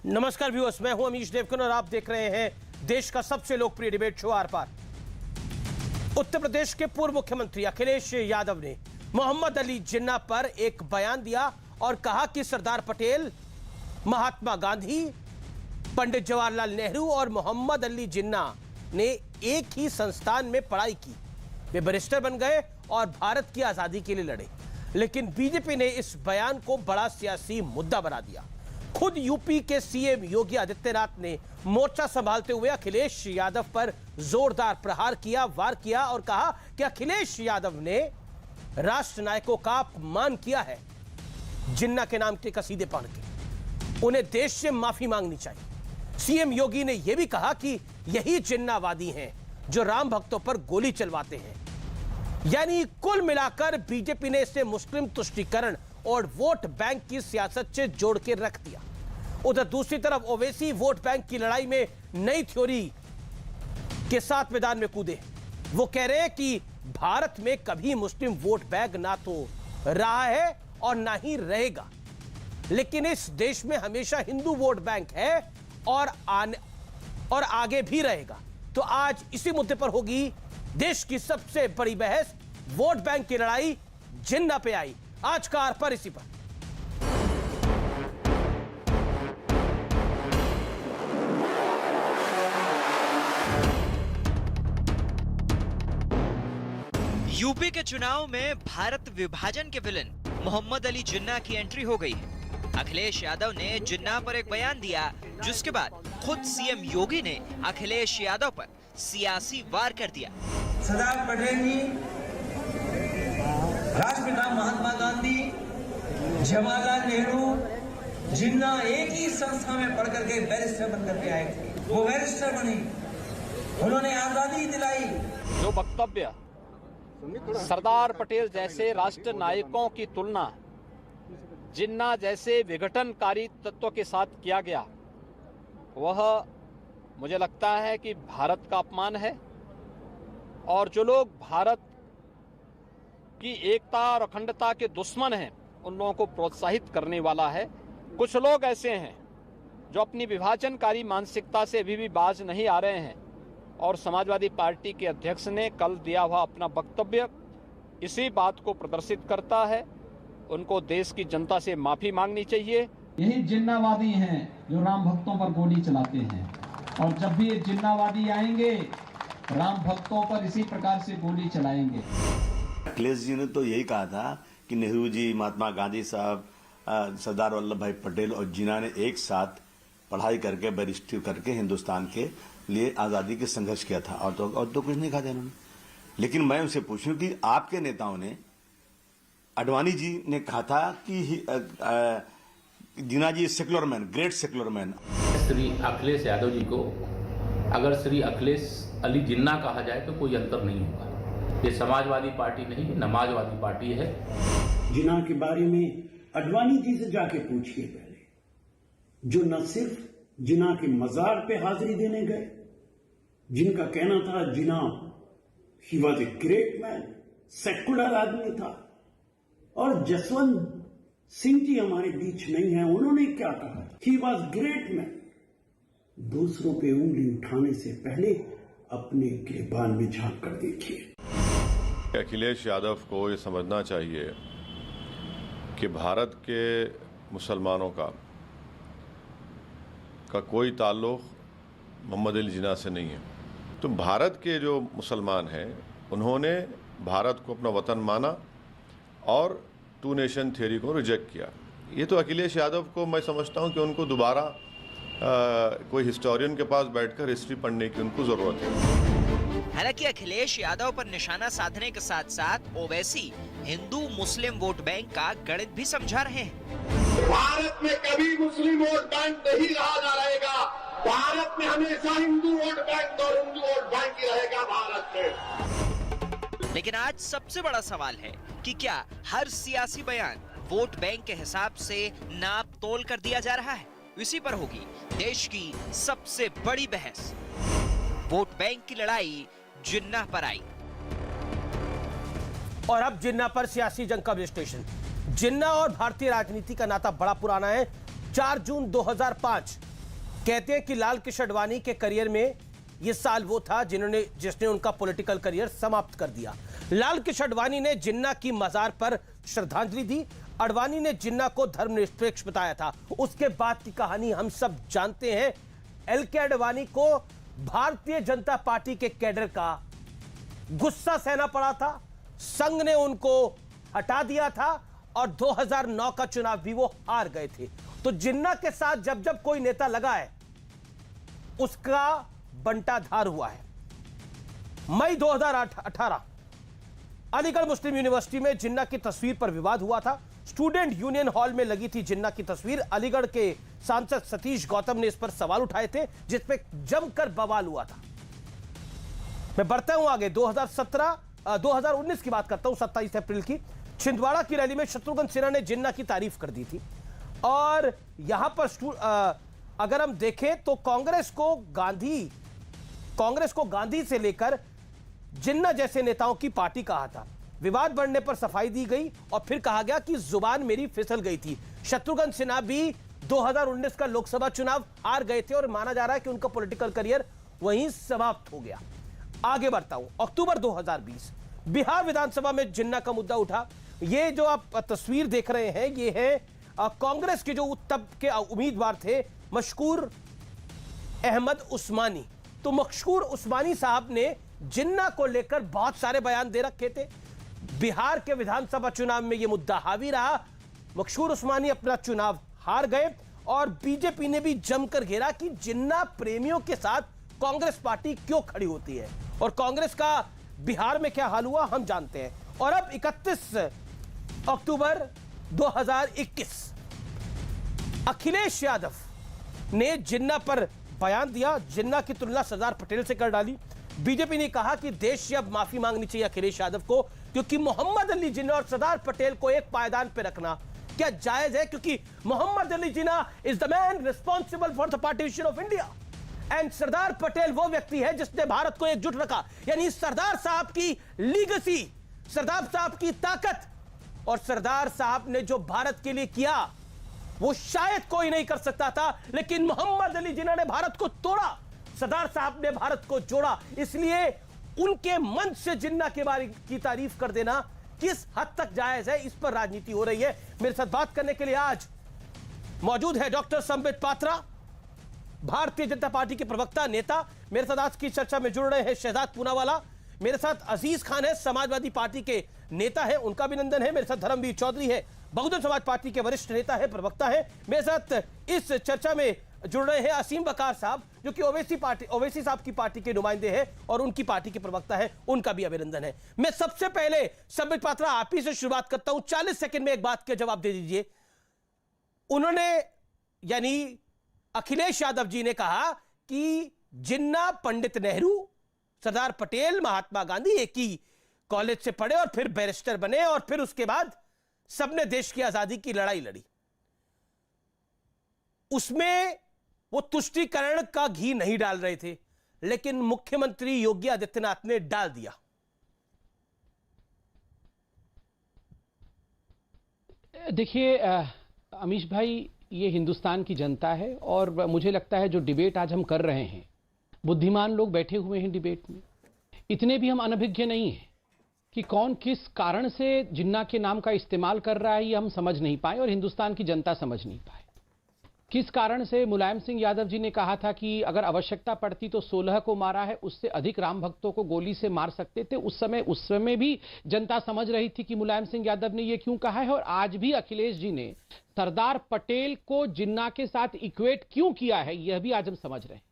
नमस्कार व्यूअर्स, मैं हूं अमीश देवकन और आप देख रहे हैं देश का सबसे लोकप्रिय डिबेट शो आर पार। उत्तर प्रदेश के पूर्व मुख्यमंत्री अखिलेश यादव ने मोहम्मद अली जिन्ना पर एक बयान दिया और कहा कि सरदार पटेल, महात्मा गांधी, पंडित जवाहरलाल नेहरू और मोहम्मद अली जिन्ना ने एक ही संस्थान में पढ़ाई की। वे बैरिस्टर बन गए और भारत की आजादी के लिए लड़े। लेकिन बीजेपी ने इस बयान को बड़ा सियासी मुद्दा बना दिया। खुद यूपी के सीएम योगी आदित्यनाथ ने मोर्चा संभालते हुए अखिलेश यादव पर जोरदार प्रहार किया, वार किया और कहा कि अखिलेश यादव ने राष्ट्र नायकों का अपमान किया है। जिन्ना के नाम के कसीदे पढ़ के उन्हें देश से माफी मांगनी चाहिए। सीएम योगी ने यह भी कहा कि यही जिन्नावादी हैं जो राम भक्तों पर गोली चलवाते हैं। यानी कुल मिलाकर बीजेपी ने इसे मुस्लिम तुष्टीकरण और वोट बैंक की सियासत से जोड़ के रख दिया। उधर दूसरी तरफ ओवैसी वोट बैंक की लड़ाई में नई थ्योरी के साथ मैदान में कूदे। वो कह रहे हैं कि भारत में कभी मुस्लिम वोट बैंक ना तो रहा है और ना ही रहेगा, लेकिन इस देश में हमेशा हिंदू वोट बैंक है और आगे भी रहेगा। तो आज इसी मुद्दे पर होगी देश की सबसे बड़ी बहस। वोट बैंक की लड़ाई जिन्ना पे आई। आज का आर पार इसी पर। यूपी के चुनाव में भारत विभाजन के विलन मोहम्मद अली जिन्ना की एंट्री हो गई है। अखिलेश यादव ने जिन्ना पर एक बयान दिया, जिसके बाद खुद सीएम योगी ने अखिलेश यादव पर सियासी वार कर दिया। सरदार पटेल जी, राष्ट्रपिता महात्मा गांधी, जवाहरलाल नेहरू, जिन्ना एक ही संस्था में पढ़ करके बैरिस्टर बन करके आए थे। वो बैरिस्टर बने, उन्होंने आजादी दिलाई। जो वक्तव्य सरदार पटेल जैसे राष्ट्र नायकों की तुलना जिन्ना जैसे विघटनकारी तत्व के साथ किया गया, वह मुझे लगता है कि भारत का अपमान है। और जो लोग भारत की एकता और अखंडता के दुश्मन हैं, उन लोगों को प्रोत्साहित करने वाला है। कुछ लोग ऐसे हैं जो अपनी विभाजनकारी मानसिकता से अभी भी बाज नहीं आ रहे हैं और समाजवादी पार्टी के अध्यक्ष ने कल दिया हुआ अपना वक्तव्य इसी बात को प्रदर्शित करता है। उनको देश की जनता से माफी मांगनी चाहिए। यही जिन्नावादी हैं जो राम भक्तों पर गोली चलाते हैं, और जब भी ये जिन्नावादी आएंगे राम भक्तों पर इसी प्रकार से गोली चलाएंगे। अखिलेश जी ने तो यही कहा था कि नेहरू जी, महात्मा गांधी साहब, सरदार वल्लभ भाई पटेल और जिन्ना ने एक साथ पढ़ाई करके बैरिस्टर करके हिंदुस्तान के लिए आज़ादी के संघर्ष किया था, और तो कुछ नहीं कहा था इन्होंने। लेकिन मैं उनसे पूछूं कि आपके नेताओं ने, अडवाणी जी ने कहा था कि Jinnah ji secular man, great secular man. Shri Akhilesh Yadav ji को अगर श्री अखिलेश अली जिन्ना कहा जाए तो कोई अंतर नहीं होगा। ये समाजवादी पार्टी नहीं, ये नमाजवादी पार्टी है। जिन्ना के बारे में अडवाणी जी से जाके पूछिए पहले, जो न सिर्फ जिन्ना के मजार पे हाजिरी देने गए, जिनका कहना था Jinnah he was a great man, secular आदमी था। और जसवंत सिंह जी हमारे बीच नहीं है, उन्होंने क्या कहा? He was great man. दूसरों पे उंगली उठाने से पहले अपने गिरबान में झांक कर देखिए। अखिलेश यादव को ये समझना चाहिए कि भारत के मुसलमानों का कोई ताल्लुक मोहम्मद अली जिन्ना से नहीं है। तो भारत के जो मुसलमान हैं, उन्होंने भारत को अपना वतन माना और टू नेशन थ्योरी को रिजेक्ट किया। ये तो अखिलेश यादव को मैं समझता हूँ कि उनको दोबारा कोई हिस्टोरियन के पास बैठकर हिस्ट्री पढ़ने की उनको जरूरत है। हालांकि अखिलेश यादव पर निशाना साधने के साथ साथ ओवैसी हिंदू मुस्लिम वोट बैंक का गणित भी समझा रहे हैं। भारत में कभी मुस्लिम वोट बैंक नहीं रहा, ना रहेगा। भारत में हमेशा हिंदू वोट बैंक और हिंदू वोट बैंक ही रहेगा भारत में। लेकिन आज सबसे बड़ा सवाल है कि क्या हर सियासी बयान वोट बैंक के हिसाब से नाप तोल कर दिया जा रहा है? इसी पर होगी देश की सबसे बड़ी बहस। वोट बैंक की लड़ाई जिन्ना पर आई। और अब जिन्ना पर सियासी जंग का विश्लेषण। जिन्ना और भारतीय राजनीति का नाता बड़ा पुराना है। 4 जून 2005 कहते हैं कि लाल कृष्ण आडवाणी के करियर में यह साल वो था जिसने उनका पॉलिटिकल करियर समाप्त कर दिया। लाल कृष्ण आडवाणी ने जिन्ना की मजार पर श्रद्धांजलि दी। आडवाणी ने जिन्ना को धर्मनिरपेक्ष बताया था। उसके बाद की कहानी हम सब जानते हैं। एल.के. आडवाणी को भारतीय जनता पार्टी के कैडर का गुस्सा सहना पड़ा था। संघ ने उनको हटा दिया था और 2009 का चुनाव भी वो हार गए थे। तो जिन्ना के साथ जब जब कोई नेता लगा है उसका बंटाधार हुआ है। मई 2018 अलीगढ़ मुस्लिम यूनिवर्सिटी में जिन्ना की तस्वीर पर विवाद हुआ था। स्टूडेंट यूनियन हॉल में लगी थी जिन्ना की तस्वीर। अलीगढ़ के सांसद सतीश गौतम ने इस पर सवाल उठाए थे, जिसपे जमकर बवाल हुआ था। मैं बढ़ता हूं आगे। 2019 की बात करता हूं, 27 अप्रैल की छिंदवाड़ा की रैली में शत्रुघ्न सिन्हा ने जिन्ना की तारीफ कर दी थी। और यहां पर अगर हम देखें तो कांग्रेस को गांधी से लेकर जिन्ना जैसे नेताओं की पार्टी कहा था। विवाद बढ़ने पर सफाई दी गई और फिर कहा गया कि जुबान मेरी फिसल गई थी। शत्रुघ्न सिन्हा भी 2019 का लोकसभा चुनाव हार गए थे और माना जा रहा है कि उनका पॉलिटिकल करियर वहीं समाप्त हो गया। आगे बढ़ता हूं। अक्टूबर 2020 बिहार विधानसभा में जिन्ना का मुद्दा उठा। ये जो आप तस्वीर देख रहे हैं ये है कांग्रेस के जो तब के उम्मीदवार थे मशकूर अहमद उस्मानी। तो मशकूर उस्मानी साहब ने जिन्ना को लेकर बहुत सारे बयान दे रखे थे। बिहार के विधानसभा चुनाव में यह मुद्दा हावी रहा। मशकूर उस्मानी अपना चुनाव हार गए और बीजेपी ने भी जमकर घेरा कि जिन्ना प्रेमियों के साथ कांग्रेस पार्टी क्यों खड़ी होती है और कांग्रेस का बिहार में क्या हाल हुआ हम जानते हैं। और अब 31 अक्टूबर 2021 अखिलेश यादव ने जिन्ना पर बयान दिया। जिन्ना की तुलना सरदार पटेल से कर डाली। बीजेपी ने कहा कि देश से अब माफी मांगनी चाहिए अखिलेश यादव को, क्योंकि मोहम्मद अली जिन्ना और सरदार पटेल को एक पायदान पर रखना क्या जायज है? क्योंकि Mohammad Ali Jinnah is the man responsible for the partition of India and Sardar Patel वो व्यक्ति है जिसने भारत को एकजुट रखा। यानी सरदार साहब की लीगेसी, सरदार साहब की ताकत और सरदार साहब ने जो भारत के लिए किया वो शायद कोई नहीं कर सकता था, लेकिन मोहम्मद अली जिन्ना ने भारत को तोड़ा, सरदार साहब ने भारत को जोड़ा। इसलिए उनके मंच से जिन्ना के बारे की तारीफ कर देना किस हद तक जायज है, इस पर राजनीति हो रही है। मेरे साथ बात करने के लिए आज मौजूद है डॉक्टर संबित पात्रा, भारतीय जनता पार्टी के प्रवक्ता नेता। मेरे साथ आज की चर्चा में जुड़ रहे हैं शहजाद पूनावाला। मेरे साथ अजीज खान है, समाजवादी पार्टी के नेता है, उनका अभिनंदन है। मेरे साथ धर्मवीर चौधरी है, बहुजन समाज पार्टी के वरिष्ठ नेता है, प्रवक्ता है। मेरे साथ इस चर्चा में जुड़ रहे हैं असीम वकार साहब, जो कि ओवैसी साहब की पार्टी के नुमाइंदे हैं और उनकी पार्टी के प्रवक्ता है, उनका भी अभिनंदन है। मैं सबसे पहले संबित पात्रा आप ही से शुरुआत करता हूं। 40 सेकंड में एक बात का जवाब दे दीजिए। उन्होंने यानी अखिलेश यादव जी ने कहा कि जिन्ना पंडित नेहरू, सरदार पटेल, महात्मा गांधी एक ही कॉलेज से पढ़े और फिर बैरिस्टर बने और फिर उसके बाद सबने देश की आजादी की लड़ाई लड़ी। उसमें वो तुष्टीकरण का घी नहीं डाल रहे थे, लेकिन मुख्यमंत्री योगी आदित्यनाथ ने डाल दिया। देखिए अमीश भाई, ये हिंदुस्तान की जनता है और मुझे लगता है जो डिबेट आज हम कर रहे हैं, बुद्धिमान लोग बैठे हुए हैं डिबेट में। इतने भी हम अनभिज्ञ नहीं हैं कि कौन किस कारण से जिन्ना के नाम का इस्तेमाल कर रहा है, ये हम समझ नहीं पाए और हिंदुस्तान की जनता समझ नहीं पाए। किस कारण से मुलायम सिंह यादव जी ने कहा था कि अगर आवश्यकता पड़ती तो 16 को मारा है, उससे अधिक राम भक्तों को गोली से मार सकते थे। उस समय भी जनता समझ रही थी कि मुलायम सिंह यादव ने यह क्यों कहा है। और आज भी अखिलेश जी ने सरदार पटेल को जिन्ना के साथ इक्वेट क्यों किया है, यह भी आज हम समझ रहे हैं।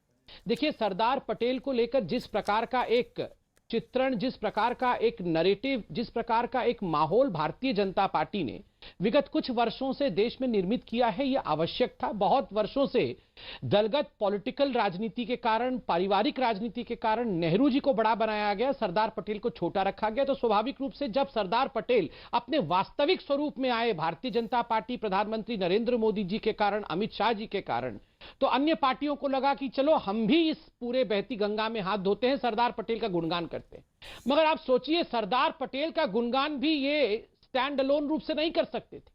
देखिए, सरदार पटेल को लेकर जिस प्रकार का एक चित्रण, जिस प्रकार का एक नैरेटिव, जिस प्रकार का एक माहौल भारतीय जनता पार्टी ने विगत कुछ वर्षों से देश में निर्मित किया है, यह आवश्यक था। बहुत वर्षों से दलगत पॉलिटिकल राजनीति के कारण, पारिवारिक राजनीति के कारण नेहरू जी को बड़ा बनाया गया, सरदार पटेल को छोटा रखा गया। तो स्वाभाविक रूप से जब सरदार पटेल अपने वास्तविक स्वरूप में आए, भारतीय जनता पार्टी, प्रधानमंत्री नरेंद्र मोदी जी के कारण, अमित शाह जी के कारण, तो अन्य पार्टियों को लगा कि चलो हम भी इस पूरे बहती गंगा में हाथ धोते हैं, सरदार पटेल का गुणगान करते हैं। मगर आप सोचिए, सरदार पटेल का गुणगान भी ये स्टैंड अलोन रूप से नहीं कर सकते थे।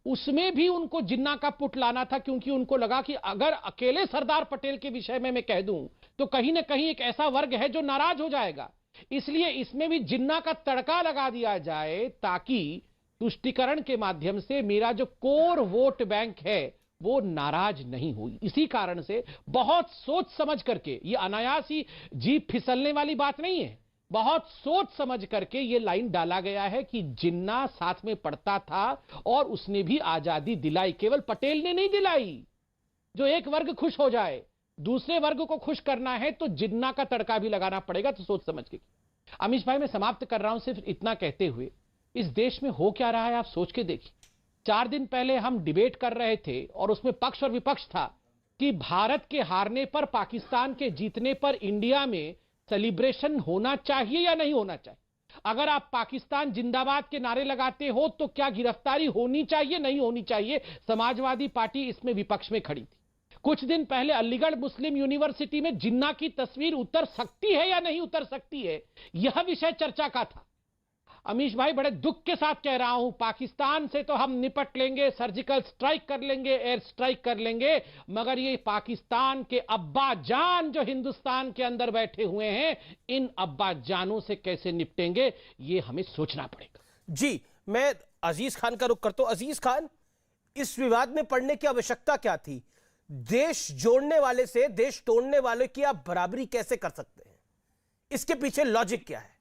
उसमें भी उनको जिन्ना का पुट लाना था, क्योंकि उनको लगा कि अगर अकेले सरदार पटेल के विषय में मैं कह दूं तो कहीं ना कहीं एक ऐसा वर्ग है जो नाराज हो जाएगा। इसलिए इसमें भी जिन्ना का तड़का लगा दिया जाए ताकि तुष्टीकरण के माध्यम से मेरा जो कोर वोट बैंक है वो नाराज नहीं हुई। इसी कारण से बहुत सोच समझ करके, ये अनायास ही जीप फिसलने वाली बात नहीं है, बहुत सोच समझ करके ये लाइन डाला गया है कि जिन्ना साथ में पढ़ता था और उसने भी आजादी दिलाई। केवल पटेल ने नहीं दिलाई। जो एक वर्ग खुश हो जाए, दूसरे वर्ग को खुश करना है तो जिन्ना का तड़का भी लगाना पड़ेगा। तो सोच समझ के। अमीश भाई, मैं समाप्त कर रहा हूं सिर्फ इतना कहते हुए, इस देश में हो क्या रहा है आप सोच के देखिए। 4 दिन पहले हम डिबेट कर रहे थे और उसमें पक्ष और विपक्ष था कि भारत के हारने पर, पाकिस्तान के जीतने पर इंडिया में सेलिब्रेशन होना चाहिए या नहीं होना चाहिए। अगर आप पाकिस्तान जिंदाबाद के नारे लगाते हो तो क्या गिरफ्तारी होनी चाहिए, नहीं होनी चाहिए। समाजवादी पार्टी इसमें विपक्ष में खड़ी थी। कुछ दिन पहले अलीगढ़ मुस्लिम यूनिवर्सिटी में जिन्ना की तस्वीर उतर सकती है या नहीं उतर सकती है, यह विषय चर्चा का था। अमीश भाई, बड़े दुख के साथ कह रहा हूं, पाकिस्तान से तो हम निपट लेंगे, सर्जिकल स्ट्राइक कर लेंगे, एयर स्ट्राइक कर लेंगे, मगर ये पाकिस्तान के अब्बा जान जो हिंदुस्तान के अंदर बैठे हुए हैं, इन अब्बा जानों से कैसे निपटेंगे, ये हमें सोचना पड़ेगा। जी, मैं अजीज खान का रुख करता हूं। अजीज खान, इस विवाद में पड़ने की आवश्यकता क्या थी? देश जोड़ने वाले से देश तोड़ने वाले की आप बराबरी कैसे कर सकते हैं? इसके पीछे लॉजिक क्या है?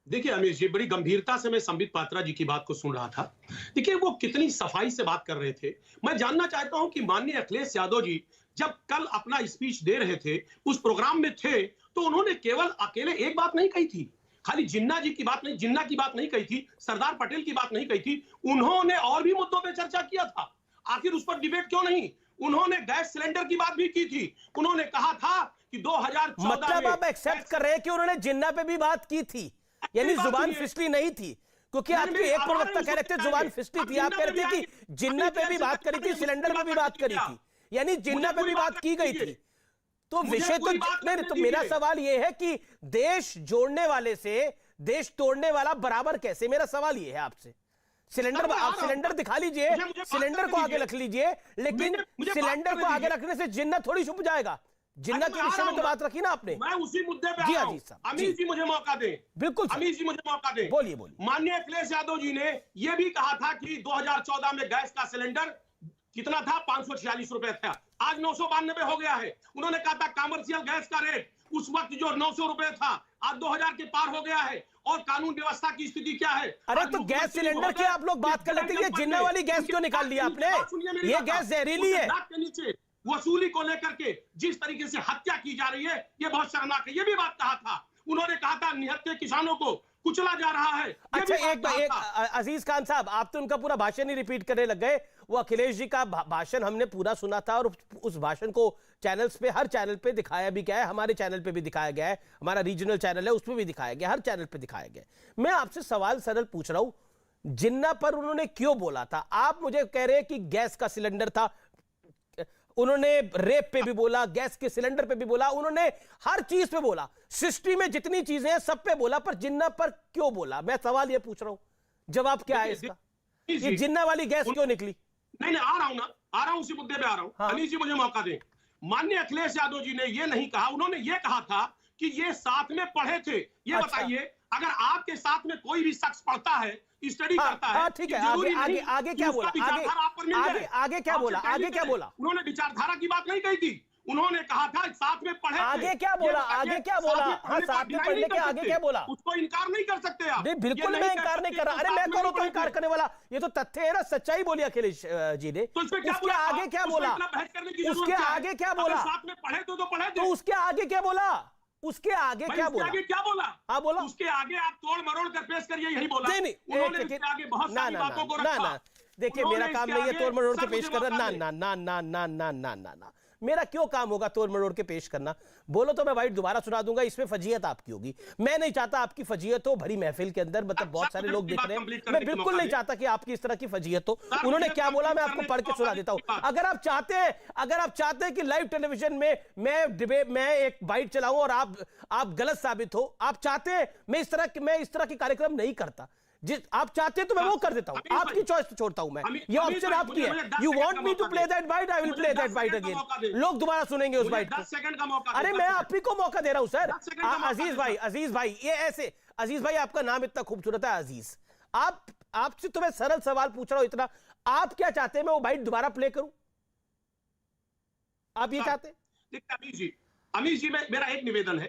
देखिए अमीश जी, बड़ी गंभीरता से मैं संबित पात्रा जी की बात को सुन रहा था। देखिए वो कितनी सफाई से बात कर रहे थे। मैं जानना चाहता हूं कि माननीय अखिलेश यादव जी जब कल अपना स्पीच दे रहे थे, उस प्रोग्राम में थे, तो उन्होंने केवल अकेले एक बात नहीं कही थी, खाली जिन्ना जी की बात नहीं, जिन्ना की बात नहीं कही थी, सरदार पटेल की बात नहीं कही थी, उन्होंने और भी मुद्दों पर चर्चा किया था। आखिर उस पर डिबेट क्यों नहीं? उन्होंने गैस सिलेंडर की बात भी की थी। उन्होंने कहा था कि 2014 मतलब आप एक्सेप्ट कर रहे हैं कि उन्होंने जिन्ना पे भी बात की थी, यानी जुबान फिसली नहीं थी? क्योंकि आपके एक प्रवक्ता कह रहे थे जुबान फिसली थी, आप कह रहे थे कि जिन्ना पे भी बात करी थी, सिलेंडर पे भी बात करी थी, यानी जिन्ना पे भी बात की गई थी। तो विषय तो नहीं। तो मेरा सवाल यह है कि देश जोड़ने वाले से देश तोड़ने वाला बराबर कैसे? मेरा सवाल यह है आपसे। सिलेंडर, आप सिलेंडर दिखा लीजिए, सिलेंडर को आगे रख लीजिए, लेकिन सिलेंडर को आगे रखने से जिन्ना थोड़ी छुप जाएगा। जिन्ना के विषय में तो बात रखी ना आपने। मैं उसी मुद्दे पे जी आ रहा हूं। अजीज साहब, अमीश जी मुझे मौका दें। बिल्कुल अमीश जी मुझे मौका दें। बोलिए बोलिए। माननीय अखिलेश यादव जी ने यह भी कहा था कि 2014 में गैस का सिलेंडर कितना था? 546 रुपए था, आज 992 हो गया है। उन्होंने कहा था कमर्शियल गैस का रेट उस वक्त जो 900 रुपए था, आज 2000 के पार हो गया है। और कानून व्यवस्था की स्थिति क्या है? अरे तो गैस सिलेंडर की आप लोग बात कर लेते हैं, जिन्ना वाली गैस क्यों निकाल लिया आपने? ये गैस जहरीली है। के नीचे वसूली को लेकर के जिस तरीके से हत्या की जा रही है, ये बहुत शर्मनाक है। ये भी बात कहा था। उन्होंने कहा था निहत्थे किसानों को कुचला जा रहा है। अच्छा, एक अजीज खान साहब, आप तो उनका पूरा भाषण ही रिपीट करने लग गए। वो अखिलेश जी का भाषण हमने पूरा सुना था और उस भाषण को चैनल्स पे, हर चैनल पे दिखाया भी गया है, हमारे चैनल पे भी दिखाया गया है, हमारा रीजनल चैनल है उसमें भी दिखाया गया, हर चैनल पे दिखाया गया। मैं आपसे सवाल सरल पूछ रहा हूं, जिन्ना पर उन्होंने क्यों बोला था? आप मुझे कह रहे हैं कि गैस का सिलेंडर था, उन्होंने रेप पे भी बोला, गैस के सिलेंडर पे भी बोला, उन्होंने हर चीज पे बोला, सृष्टि में जितनी चीजें हैं सब पे बोला, पर जिन्ना पर क्यों बोला? मैं सवाल ये पूछ रहा हूं, जवाब क्या है इसका? ये जिन्ना वाली गैस क्यों निकली? नहीं आ रहा हूं ना, आ रहा हूं, उसी मुद्दे पे आ रहा हूं। हाँ। अनिल जी मुझे मौका दें। माननीय अखिलेश यादव जी ने ये नहीं कहा, उन्होंने ये कहा था कि ये साथ में पढ़े थे। ये बताइए, अगर आपके साथ में कोई भी शख्स पढ़ता है, स्टडी करता है, ठीक है, आगे क्या बोला? आगे क्या बोला? आगे क्या बोला? उन्होंने विचारधारा की बात नहीं कही थी, उन्होंने कहा था साथ में पढ़े। आगे क्या बोला? आगे क्या बोला? हाँ, साथ में पढ़ने के आगे क्या बोला? उसको इनकार नहीं कर सकते आप। नहीं, बिल्कुल मैं इनकार नहीं कर रहा। अरे मैं कौन हूं इनकार करने वाला? ये तो तथ्य है ना, सच्चाई बोली अखिलेश जी ने। उसके आगे क्या बोला? उसके आगे क्या बोला? साथ में पढ़े तो पढ़े, तो उसके आगे क्या बोला? उसके आगे क्या बोला? आगे क्या बोला? हाँ बोला। उसके आगे आप तोड़ मरोड़ कर पेश करिए, यही बोला। नहीं, उन्होंने उसके आगे बहुत सारी बातों को रखा। देखिए, मेरा काम नहीं है तोड़ मरोड़ के पेश करना। ना, मेरा क्यों काम होगा तोड़ मरोड़ के पेश करना? बोलो तो मैं वाइट दोबारा सुना दूंगा, इसमें फजीयत आपकी होगी। मैं नहीं चाहता आपकी फजीयत हो भरी महफिल के अंदर, मतलब बहुत सारे लोग देख रहे हैं। मैं बिल्कुल नहीं चाहता कि आपकी इस तरह की फजीयत हो। उन्होंने क्या बोला मैं आपको पढ़ के सुना देता हूं। अगर आप चाहते हैं कि लाइव टेलीविजन में मैं एक बाइट चलाऊं और आप गलत साबित हो, आप चाहते हैं, मैं इस तरह के कार्यक्रम नहीं करता, जिस आप चाहते हैं तो मैं वो कर देता हूं, आपकी चॉइस तो छोड़ता हूं मैं, ये ऑप्शन आपकी है। You want me to play that bite, I will play that bite again. लोग दोबारा सुनेंगे उस बाइट को। 10 सेकंड का मौका। अरे मैं आप ही को मौका दे रहा हूं सर। अजीज भाई ये ऐसे, अजीज भाई आपका नाम इतना खूबसूरत है अजीज, आपसे तो मैं सरल सवाल पूछ रहा हूं इतना, आप क्या चाहते हैं मैं वो बाइट दोबारा प्ले करूं? आप ये चाहते हैं? देखिए अमीश जी मेरा एक निवेदन है,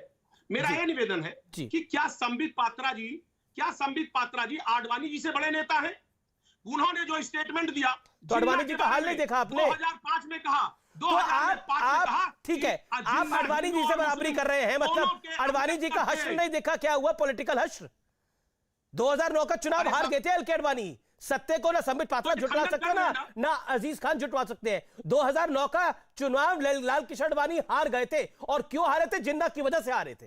ये निवेदन है कि क्या संबित पात्रा जी आडवाणी जी से बड़े नेता हैं? उन्होंने जो स्टेटमेंट दिया, तो आडवाणी जी का हाल नहीं देखा आपने? 2005 में कहा, तो आप ठीक है, आप आडवाणी जी से बराबरी कर रहे हैं, मतलब आडवाणी जी का हश्र नहीं देखा? क्या हुआ पॉलिटिकल हश्र? 2009 का चुनाव हार गए थे एलके आडवाणी। सत्य को ना संबित पात्रा झुटला सकते ना अजीज खान झुटवा सकते हैं। 2009 का चुनाव लाल कृष्ण आडवाणी हार गए थे, और क्यों हारे थे? जिन्ना की वजह से हारे थे।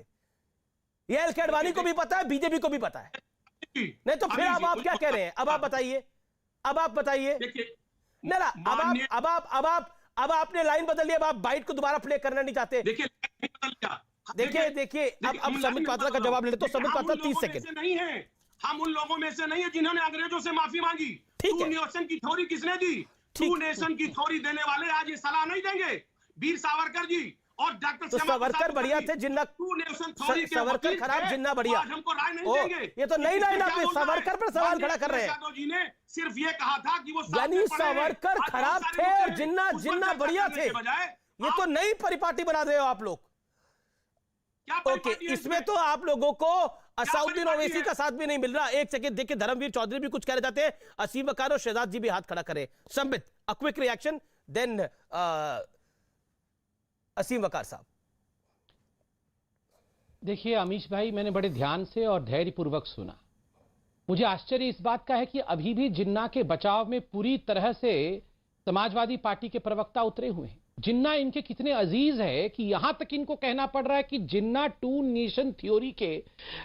ये एलके आडवाणी को भी पता है, बीजेपी को भी पता है। नहीं तो फिर अब आप क्या कह रहे हैं? अब आप बताइए, ना अब आपने लाइन बदल ली, अब आप बाइट को दोबारा प्ले करना नहीं चाहते। देखिए अब संबित पात्रा का जवाब ले तो संबित पात्रा 30 सेकंड। नहीं है, हम उन लोगों में से नहीं है जिन्होंने अंग्रेजों से माफी मांगी। टू नेशन की थ्योरी किसने दी? टू नेशन की थ्योरी देने वाले आज ये सलाह नहीं देंगे। वीर सावरकर जी और डॉक्टर तो सावरकर बढ़िया थे, जिन्ना सावरकर खराब, जिन्ना बढ़िया। हमको राय नहीं देंगे। ये तो नई लाइन आप सावरकर पर सवाल खड़ा कर रहे हैं। यादव जी ने सिर्फ ये कहा था कि वो यानी सावरकर खराब थे और जिन्ना बढ़िया थे। ये तो नई परिपाटी बना रहे हो आप लोग। ओके, इसमें तो आप लोगों को असाउद्दीन ओवैसी का साथ भी नहीं मिल रहा। एक सेकंड देखिए, धर्मवीर चौधरी भी कुछ कहना चाहते हैं, असीम वकार और शहजाद जी भी हाथ खड़ा करें। Sambit a quick reaction, then Asim Waqar साहब। देखिए अमीश भाई, मैंने बड़े ध्यान से और धैर्यपूर्वक सुना। मुझे आश्चर्य इस बात का है कि अभी भी जिन्ना के बचाव में पूरी तरह से समाजवादी पार्टी के प्रवक्ता उतरे हुए हैं। जिन्ना इनके कितने अजीज है कि यहां तक इनको कहना पड़ रहा है कि जिन्ना टू नेशन थ्योरी के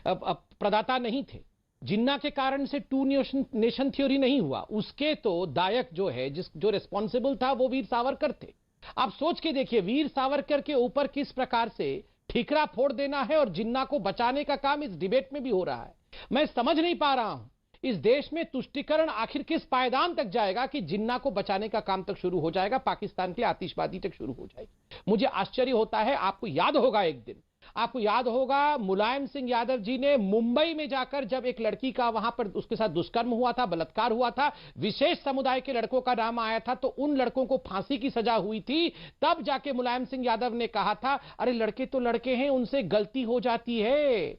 प्रदाता नहीं थे। जिन्ना के कारण से टू नेशन थ्योरी नहीं हुआ, उसके तो दायक जो है, जो रिस्पॉन्सिबल था वो वीर सावरकर थे। आप सोच के देखिए, वीर सावरकर के ऊपर किस प्रकार से ठीकरा फोड़ देना है, और जिन्ना को बचाने का काम इस डिबेट में भी हो रहा है। मैं समझ नहीं पा रहा हूं इस देश में तुष्टीकरण आखिर किस पायदान तक जाएगा कि जिन्ना को बचाने का काम तक शुरू हो जाएगा, पाकिस्तान के आतिशबाजी तक शुरू हो जाएगी। मुझे आश्चर्य होता है। आपको याद होगा, एक दिन आपको याद होगा, मुलायम सिंह यादव जी ने मुंबई में जाकर जब एक लड़की का वहां पर उसके साथ दुष्कर्म हुआ था, बलात्कार हुआ था, विशेष समुदाय के लड़कों का नाम आया था, तो उन लड़कों को फांसी की सजा हुई थी। तब जाके मुलायम सिंह यादव ने कहा था, अरे लड़के तो लड़के हैं, उनसे गलती हो जाती है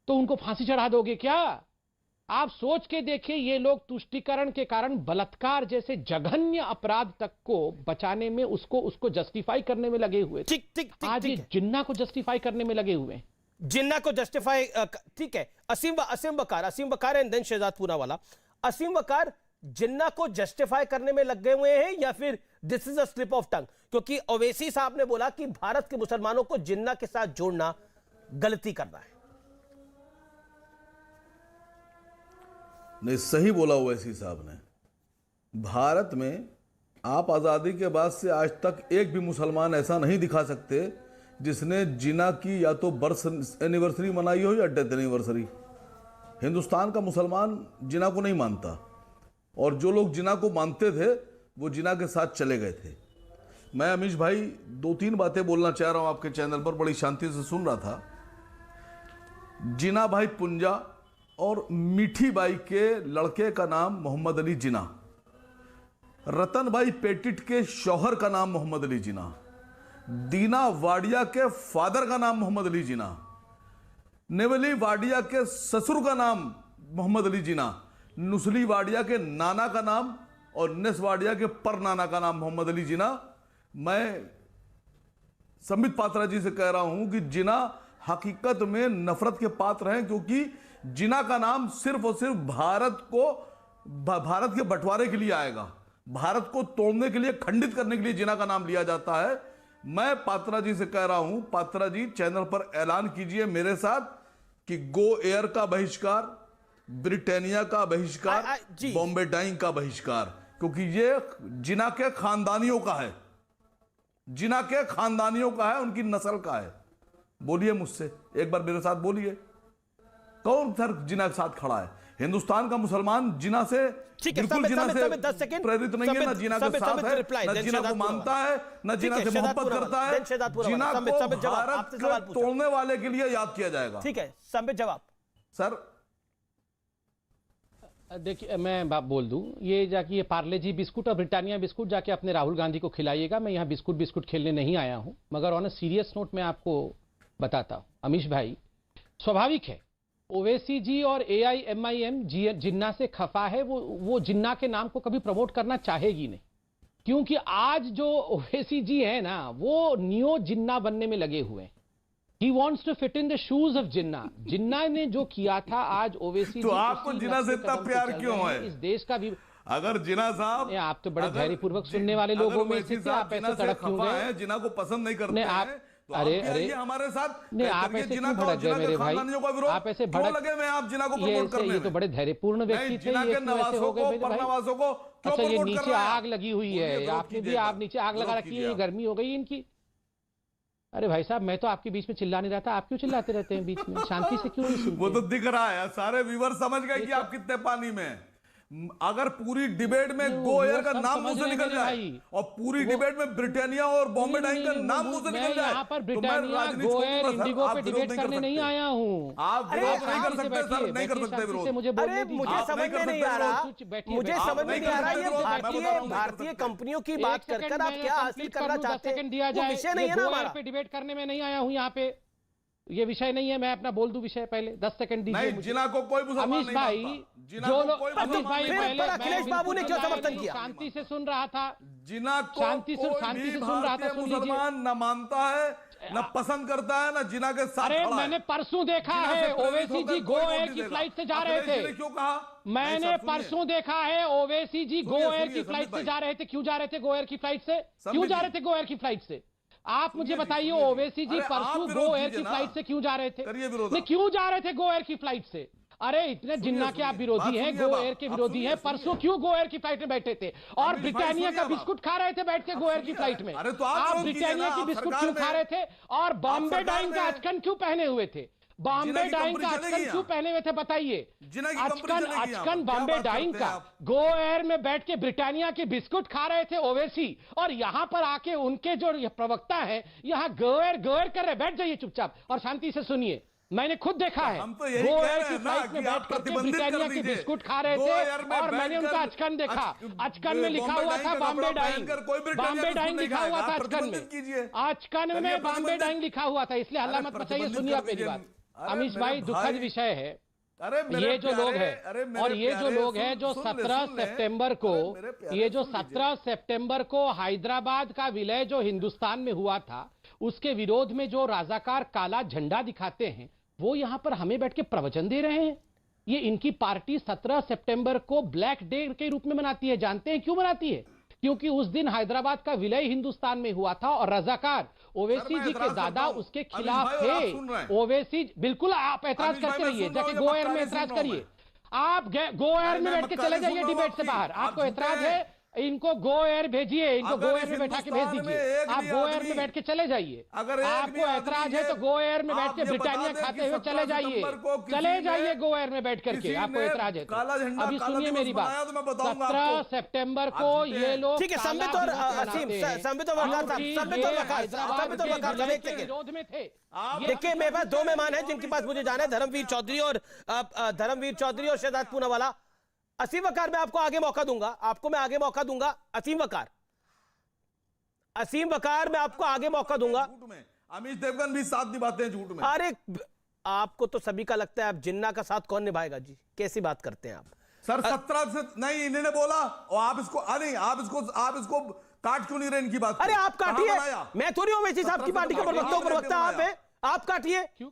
तो उनको फांसी चढ़ा दोगे क्या? आप सोच के देखिए, ये लोग तुष्टीकरण के कारण बलात्कार जैसे जघन्य अपराध तक को बचाने में, उसको जस्टिफाई करने में लगे हुए। आज ये जिन्ना को जस्टिफाई करने में लगे हुए हैं। जिन्ना को जस्टिफाई, ठीक है। असीम वकार एंड देन शहजाद पूनावाला। असीम वकार, जिन्ना को जस्टिफाई करने में लग गए हुए हैं या फिर this is a slip of tongue? क्योंकि ओवैसी साहब ने बोला कि भारत के मुसलमानों को जिन्ना के साथ जोड़ना गलती करना है। नहीं, सही बोला ओवैसी साहब ने। भारत में आप आज़ादी के बाद से आज तक एक भी मुसलमान ऐसा नहीं दिखा सकते जिसने जिना की या तो बर्थ एनिवर्सरी मनाई हो या डेथ एनिवर्सरी। हिंदुस्तान का मुसलमान जिना को नहीं मानता, और जो लोग जिना को मानते थे वो जिना के साथ चले गए थे। मैं अमीश भाई 2-3 बातें बोलना चाह रहा हूँ आपके चैनल पर, बड़ी शांति से सुन रहा था। जिना भाई पुंजा और मीठी बाई के लड़के का नाम मोहम्मद अली जिना, रतन भाई पेटिट के शौहर का नाम मोहम्मद अली जिना, दीना वाडिया के फादर का नाम मोहम्मद अली जिना, नेवली वाडिया के ससुर का नाम मोहम्मद अली जिना, नुसली वाडिया के नाना का नाम और नेस वाडिया के पर नाना का नाम मोहम्मद अली जिना। मैं संबित पात्रा जी से कह रहा हूं कि जिना हकीकत में नफरत के पात्र हैं, क्योंकि जिना का नाम सिर्फ और सिर्फ भारत के बंटवारे के लिए आएगा, भारत को तोड़ने के लिए, खंडित करने के लिए जिना का नाम लिया जाता है। मैं पात्रा जी से कह रहा हूं, पात्रा जी चैनल पर ऐलान कीजिए मेरे साथ कि गो एयर का बहिष्कार, ब्रिटानिया का बहिष्कार, बॉम्बे डाइंग का बहिष्कार, क्योंकि ये जिना के खानदानियों का है, जिना के खानदानियों का है, उनकी नस्ल का है। बोलिए मुझसे, एक बार मेरे साथ बोलिए, कौन सर जिना के साथ खड़ा है? हिंदुस्तान का मुसलमान जिना से बिल्कुल जिना से प्रेरित नहीं है, ना जिना के साथ है, न जिना को मानता है, न जिना से मोहब्बत करता है। जिना को भारत के तोड़ने वाले के लिए याद किया जाएगा। ठीक है, संबित जवाब। सर देखिए, मैं बात बोल दूं, ये जाके ये पार्ले जी बिस्कुट और ब्रिटानिया बिस्कुट जाके अपने राहुल गांधी को खिलाइएगा। मैं यहाँ बिस्कुट खेलने नहीं आया हूं, मगर ऑन अ सीरियस नोट मैं आपको बताता हूं। अमीश भाई, स्वाभाविक है ओवैसी जी और AIMIM जिन्ना से खफा है। वो जिन्ना के नाम को कभी प्रमोट करना चाहेगी नहीं, क्योंकि आज जो ओवैसी जी है ना, वो नियो जिन्ना बनने में लगे हुए हैं। He wants to fit in the shoes of जिन्ना। जिन्ना ने जो किया था, आज ओवैसी तो आपको जिन्ना से इतना प्यार क्यों है? इस देश का भी अगर जिन्ना साहब, आप तो बड़े धैर्यपूर्वक सुनने वाले लोगों में से थे, आप ऐसे तड़प क्यों गए? जिन्ना को पसंद नहीं करते हैं, तो अरे ये हमारे साथ नहीं, आप ऐसे क्यों भड़क गए मेरे भाई? आप ऐसे भड़क लगे में आप जिना को प्रमोट करने में? ये तो बड़े धैर्यपूर्ण व्यक्ति थे, ये क्यों ऐसे हो गए मेरे भाई? अच्छा, ये नीचे आग लगी हुई है, आपने भी आप नीचे आग लगा रखी है, ये गर्मी हो गई इनकी। अरे भाई साहब, मैं तो आपके बीच में चिल्ला नहीं रहा था, आप क्यों चिल्लाते रहते हैं बीच में? शांति से क्यों नहीं सुनते? वो तो दिख रहा है, सारे व्यूअर समझ गए कि आप कितने पानी में। अगर पूरी डिबेट में गो एयर का नाम मुंह से निकल जाए और पूरी डिबेट में ब्रिटानिया और बॉम्बे डाइंग का नाम मुंह से निकल जाए, यहाँ पर ब्रिटानिया, गो एयर, इंडिगो पे डिबेट करने नहीं आया हूँ। आप विरोध नहीं कर सकते सर, नहीं कर सकते विरोध। मुझे समझ में नहीं आ रहा, मुझे समझ में नहीं आ रहा, ये भारतीय कंपनियों की बात कर आप क्या हासिल करना चाहते हैं? वो विषय नहीं है ना हमारा। पे डिबेट करने में नहीं आया हूँ, यहाँ पे ये विषय नहीं है। मैं अपना बोल दूं विषय पहले, 10 सेकंड दीजिए मुझे। जिना को कोई मुसलमान अमीश भाई, जो लोग अमीश भाई पहले अखिलेश बाबू ने क्यों समर्थन किया? शांति से सुन रहा था, जिना को शांति से सुन रहा था। सुन लीजिए, मुसलमान न मानता है, न पसंद करता है, न जिना के साथ। अरे मैंने परसों देखा है ओवैसी जी गो एयर की फ्लाइट से जा रहे थे। क्यों कहा? मैंने परसों देखा है ओवैसी जी गो एयर की फ्लाइट से जा रहे थे। क्यों जा रहे थे गो एयर की फ्लाइट से? क्यों जा रहे थे गो एयर की फ्लाइट से? आप मुझे बताइए, ओवैसी जी परसों गो एयर की फ्लाइट से क्यों जा रहे थे? नहीं, क्यों जा रहे थे गो एयर की फ्लाइट से? अरे इतने जिन्ना के आप विरोधी हैं, गो एयर के विरोधी हैं, परसों क्यों गो एयर की फ्लाइट में बैठे थे और ब्रिटानिया का बिस्कुट खा रहे थे बैठ के गो एयर की फ्लाइट में? आप ब्रिटानिया की बिस्कुट क्यों खा रहे थे और बॉम्बे डाइंग का अचकन क्यों पहने हुए थे? बॉम्बे डाइंग का अचकन क्यों पहने हुए थे बताइए? अचकन बॉम्बे डाइंग का गो एयर में बैठ के ब्रिटानिया के बिस्कुट खा रहे थे ओवैसी, और यहां पर आके उनके जो प्रवक्ता है यहाँ गो एयर कर रहे। बैठ जाइए चुपचाप और शांति से सुनिए। मैंने खुद देखा है, गो एयर की फ्लाइट में बैठ करके ब्रिटानिया के बिस्कुट खा रहे थे और मैंने उनका अचकन देखा। अचकन में लिखा हुआ था बॉम्बे डाइंग, बॉम्बे डाइंग लिखा हुआ था अचकन में, अचकन में बॉम्बे डाइंग लिखा हुआ था। इसलिए हल्ला मत मचाइए, सुनिए आप मेरी बात। अमीश भाई, दुखद विषय है ये जो लोग हैं, और ये जो लोग हैं जो 17 सितंबर को, ये जो 17 सितंबर को हैदराबाद का विलय जो हिंदुस्तान में हुआ था, उसके विरोध में जो राजाकार काला झंडा दिखाते हैं, वो यहां पर हमें बैठ के प्रवचन दे रहे हैं। ये इनकी पार्टी 17 सितंबर को ब्लैक डे के रूप में मनाती है। जानते हैं क्यों मनाती है? क्योंकि उस दिन हैदराबाद का विलय हिंदुस्तान में हुआ था और रजाकार ओवैसी जी के दादा उसके खिलाफ थे। ओवैसी, बिल्कुल आप ऐतराज करते रहिए, जाके गो एयर में ऐतराज करिए। आप गो एयर में बैठ के चले जाइए डिबेट से बाहर। आपको ऐतराज है, इनको गो एयर भेजिए, इनको गो एयर में बैठा के भेज दीजिए। आप गो एयर में बैठ के चले जाइए। आपको ऐतराज है तो गो एयर में बैठ के ब्रिटानिया खाते हुए चले जाइए, चले जाइए गो एयर में बैठ करके। आपको ऐतराज है तो अभी सुनिए मेरी बात। 17 सितंबर को ये लोग, ठीक है, संबित और असीम, संबित और विरोध में थे। देखिए, मेरे पास 2 मेहमान हैं जिनके पास मुझे जाना है, धर्मवीर चौधरी और शहजाद पूनावाला। असीम वकार, मैं आपको आगे मौका दूंगा, असीम वकार मैं आपको आगे मौका दूंगा। अमीश देवगन भी साथ निभाते हैं झूठ में। अरे आपको तो सभी का लगता है, अब जिन्ना का साथ कौन निभाएगा जी? कैसी बात करते हैं आप सर? 17 से नहीं, इन्होंने बोला और आप इसको आप इसको काट क्यों नहीं रहे इनकी बात? अरे आप काटिए, मैं थोड़ी ओवैसी साहब की पार्टी का प्रवक्ता आप है, आप काटिए। क्यों?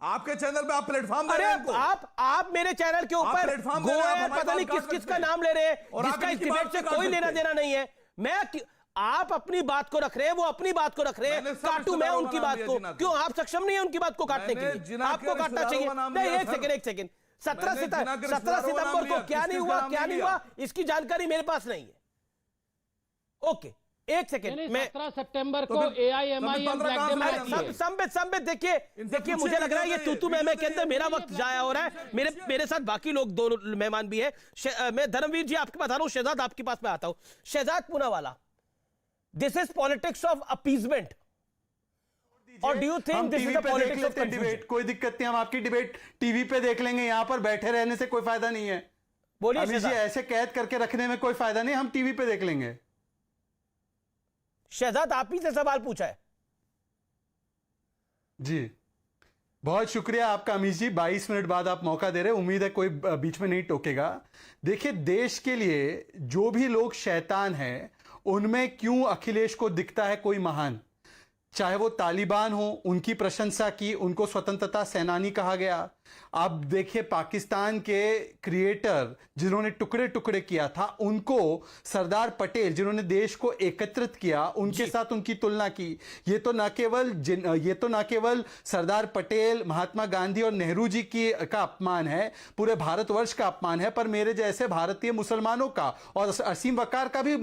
आपके चैनल पे आप प्लेटफॉर्म दे रहे हैं इनको। आप मेरे चैनल के ऊपर गो एयर पता नहीं किस का नाम ले रहे हैं, जिसका इस डिबेट से कोई लेना देना नहीं है। आप अपनी बात को रख रहे हैं, वो अपनी बात को रख रहे हैं, काटू मैं उनकी बात को? क्यों आप सक्षम नहीं है उनकी बात को काटने के लिए? आपको काटना चाहिए। नहीं, एक सेकंड 17 सितंबर को क्या नहीं हुआ, इसकी जानकारी मेरे पास नहीं है। ओके, एक सेकेंड, मैं 17 सितंबर को AIMIM ब्लैक डे मनाती है। संबित देखिए मुझे लग रहा है ये तू मैं के अंदर मेरा वक्त जाया हो रहा है। मेरे साथ बाकी लोग दोनों मेहमान भी है। मैं धर्मवीर जी आपके पास आ रहा हूं, शहजाद आपके पास में आता हूं। Shehzad Poonawalla, this is politics of appeasement और do you think this is the politics of debate? कोई दिक्कत नहीं, हम आपकी डिबेट टीवी पे देख लेंगे, यहां पर बैठे रहने से कोई फायदा नहीं है। बोलिए अमित जी, ऐसे कैद करके रखने में कोई फायदा नहीं, हम टीवी पे देख लेंगे। शहजाद आप ही से सवाल पूछा है। जी बहुत शुक्रिया आपका अमीश जी, 22 मिनट बाद आप मौका दे रहे हैं, उम्मीद है कोई बीच में नहीं टोकेगा। देखिए, देश के लिए जो भी लोग शैतान हैं उनमें क्यों अखिलेश को दिखता है कोई महान? चाहे वो तालिबान हो, उनकी प्रशंसा की, उनको स्वतंत्रता सेनानी कहा गया। आप देखिए, पाकिस्तान के क्रिएटर जिन्होंने टुकड़े टुकड़े किया था, उनको सरदार पटेल जिन्होंने देश को एकत्रित किया, उनके साथ उनकी तुलना की। ये तो ना केवल सरदार पटेल, महात्मा गांधी और नेहरू जी का अपमान है, पूरे भारतवर्ष का अपमान है, पर मेरे जैसे भारतीय मुसलमानों का और असीम वकार का भी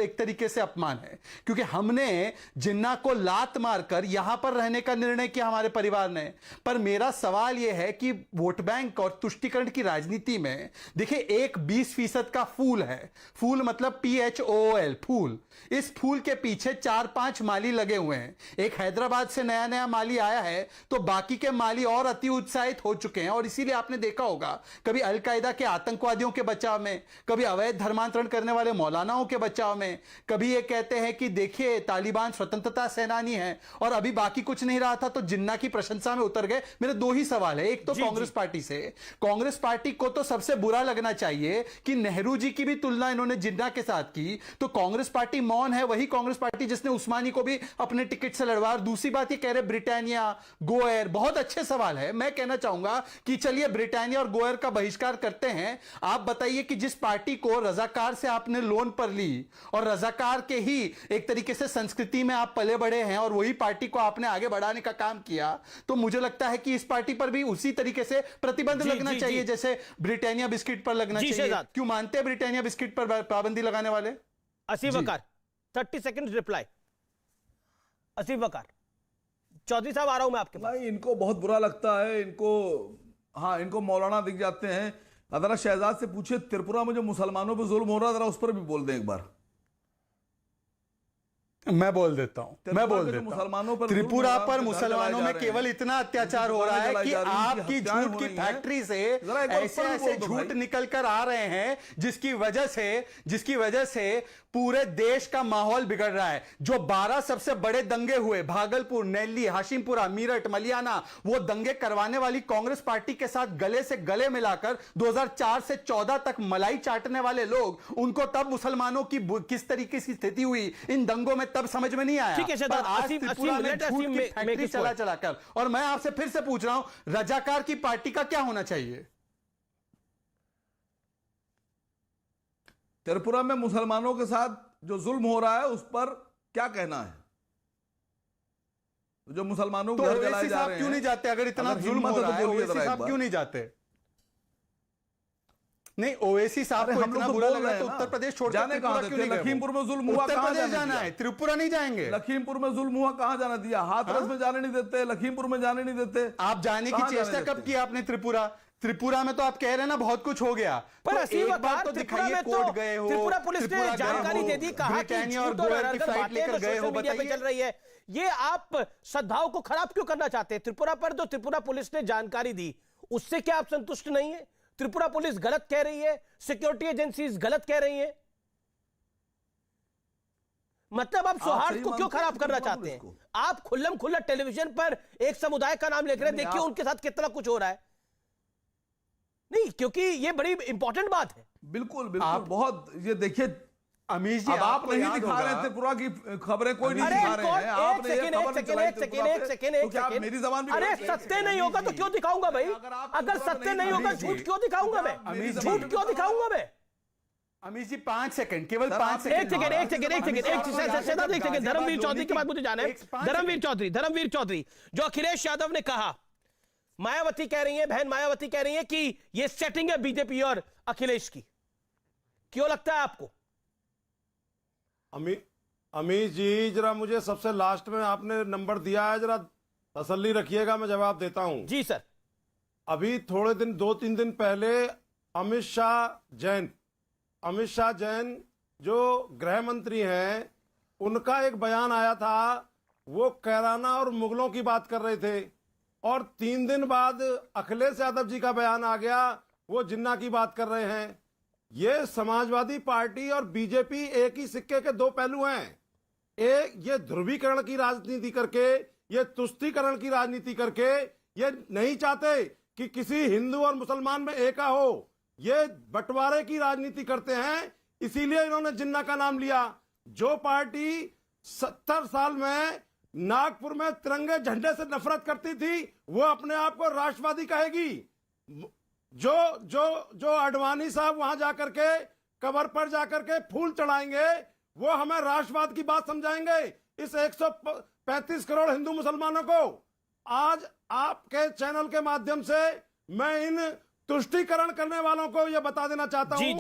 एक तरीके से अपमान है, क्योंकि हमने जिन्ना को लात मारकर यहां पर रहने का निर्णय किया हमारे परिवार ने। पर मेरा सवाल यह है कि वोट बैंक और तुष्टीकरण की राजनीति में देखिए, एक 20% का फूल है, फूल मतलब PHOL, फूल। इस फूल के पीछे 4-5 माली लगे हुए हैं। एक हैदराबाद से नया नया माली आया है, तो बाकी के माली और अति उत्साहित हो चुके हैं। और इसीलिए आपने देखा होगा, कभी अलकायदा के आतंकवादियों के बचाव में, कभी अवैध धर्मांतरण करने वाले मौलानाओं के बचाव में, कभी ये कहते हैं कि देखिए तालिबान स्वतंत्रता सेनानी है, और अभी बाकी कुछ नहीं रहा था तो जिन्ना की प्रशंसा में उतर गए। मेरे दो ही सवाल है, एक तो कांग्रेस पार्टी से, कांग्रेस पार्टी को तो सबसे बुरा लगना चाहिए कि नेहरू जी की भी तुलना इन्होंने जिन्ना के साथ की, तो कांग्रेस पार्टी मौन है। वही कांग्रेस पार्टी जिसने उस्मानी को भी अपने टिकट से लड़वा। दूसरी बात ये कह रहे ब्रिटानिया, गोएर, बहुत अच्छे सवाल है। मैं कहना चाहूंगा कि चलिए ब्रिटानिया और गोएर का बहिष्कार करते हैं। आप बताइए कि जिस पार्टी को रजाकार से आपने लोन पर ली और रजाकार के ही एक तरीके से संस्कृति में आप पले बढ़े हैं और वही पार्टी को आपने आगे बढ़ाने का काम किया, तो मुझे लगता है कि इस पार्टी पर भी उसी तरीके से प्रतिबंध लगना चाहिए जैसे ब्रिटानिया बिस्किट पर लगना चाहिए। क्यों मानते हैं ब्रिटानिया बिस्किट पर पाबंदी लगाने वाले? असीम वकार 30 सेकंड रिप्लाई। असीम वकार, चौधरी साहब आ रहा हूं मैं आपके पास। नहीं, इनको बहुत बुरा लगता है, इनको मौलाना दिख जाते हैं। अदरा शहजाद से पूछे, त्रिपुरा में जो मुसलमानों पर जुल्म हो रहा है, जरा उस पर भी बोल दें एक बार। मैं बोल देता हूं। त्रिपुरा पर मुसलमानों में केवल इतना अत्याचार हो रहा है कि आपकी झूठ की फैक्ट्री से ऐसे झूठ निकल कर आ रहे हैं जिसकी वजह से पूरे देश का माहौल बिगड़ रहा है। जो 12 सबसे बड़े दंगे हुए, भागलपुर, नेल्ली, हाशिमपुरा, मीरठ, मलियाना, वो दंगे करवाने वाली कांग्रेस पार्टी के साथ गले से गले मिलाकर 2004 से 14 तक मलाई चाटने वाले लोग, उनको तब मुसलमानों की किस तरीके की स्थिति हुई इन दंगों में तब समझ में नहीं आया। ठीक है, आज त्रिपुरा में झूठ की फैक्ट्री चला कर। और मैं आपसे फिर से पूछ रहा हूं, रजाकार की पार्टी का क्या होना चाहिए? त्रिपुरा में मुसलमानों के साथ जो जुल्म हो रहा है उस पर क्या कहना है? जो मुसलमानों को घर जलाए जा रहे हैं, क्यों नहीं जाते? अगर इतना जुल्म हो रहा है, ओवैसी साहब क्यों नहीं जाते? नहीं, ओवैसी साहब को इतना बुरा लग रहा है तो उत्तर प्रदेश छोड़ जाने कहां थे? लखीमपुर में जुल्म हुआ, कहां जाना है? त्रिपुरा नहीं जाएंगे। लखीमपुर में जुल्म हुआ, कहां जाना दिया? हाथरस में जाने नहीं देते, लखीमपुर में जाने नहीं देते। आप जाने की चेष्टा कब की आपने? त्रिपुरा में तो आप कह रहे हैं ना बहुत कुछ हो गया, पर तो एक बार तो दिखाइए, कोर्ट गए हो, त्रिपुरा पुलिस ने जानकारी दे दी, कहा कि और गोवा की फ्लाइट लेकर गए हो, बताइए चल रही है। ये आप सद्भाव को खराब क्यों करना चाहते हैं? त्रिपुरा पर तो त्रिपुरा पुलिस ने जानकारी दी, उससे क्या आप संतुष्ट नहीं है? त्रिपुरा पुलिस गलत कह रही है, सिक्योरिटी एजेंसीज गलत कह रही है, मतलब आप सौहार्द को क्यों खराब करना चाहते हैं? आप खुल्लम खुल्ला टेलीविजन पर एक समुदाय का नाम लेकर देखिए उनके साथ कितना कुछ हो रहा है। नहीं, क्योंकि ये बड़ी इंपॉर्टेंट बात है। बिल्कुल बहुत। ये देखिए अमीश जी, अब आप नहीं दिखा रहे थे त्रिपुरा की खबरें, कोई नहीं दिखा रहे हैं। आपने ये खबर चलाई त्रिपुरा पे, तो क्या आप मेरी जबान भी? अरे सत्य नहीं होगा तो क्यों दिखाऊंगा भाई? अगर सत्य नहीं होगा झूठ क्यों दिखाऊंगा मैं? झूठ क्यों दिखाऊंगा मैं? अमीश जी 5 सेकंड, केवल 5 सेकंड। एक सेकंड। धर्मवीर चौधरी के बाद मुझे जाना है। धर्मवीर चौधरी, जो अखिलेश यादव ने कहा, मायावती कह रही है, बहन मायावती कह रही है कि यह सेटिंग है बीजेपी और अखिलेश की, क्यों लगता है आपको? अमीश जी जरा मुझे सबसे लास्ट में आपने नंबर दिया है, जरा तसल्ली रखिएगा, मैं जवाब देता हूं। जी सर। अभी थोड़े दिन 2-3 दिन पहले अमित शाह जैन जो गृह मंत्री हैं, उनका एक बयान आया था, वो कैराना और मुगलों की बात कर रहे थे, और 3 दिन बाद अखिलेश यादव जी का बयान आ गया, वो जिन्ना की बात कर रहे हैं। ये समाजवादी पार्टी और बीजेपी एक ही सिक्के के दो पहलू हैं। एक ये ध्रुवीकरण की राजनीति करके, ये तुष्टीकरण की राजनीति करके, ये नहीं चाहते कि किसी हिंदू और मुसलमान में एका हो, ये बंटवारे की राजनीति करते हैं, इसीलिए इन्होंने जिन्ना का नाम लिया। जो पार्टी 70 साल में नागपुर में तिरंगे झंडे से नफरत करती थी, वो अपने आप को राष्ट्रवादी कहेगी। जो अडवाणी साहब वहां जाकर के कबर पर जाकर के फूल चढ़ाएंगे, वो हमें राष्ट्रवाद की बात समझाएंगे। इस 135 करोड़ हिंदू मुसलमानों को आज आपके चैनल के माध्यम से मैं इन तुष्टीकरण करने वालों को यह बता देना चाहता हूं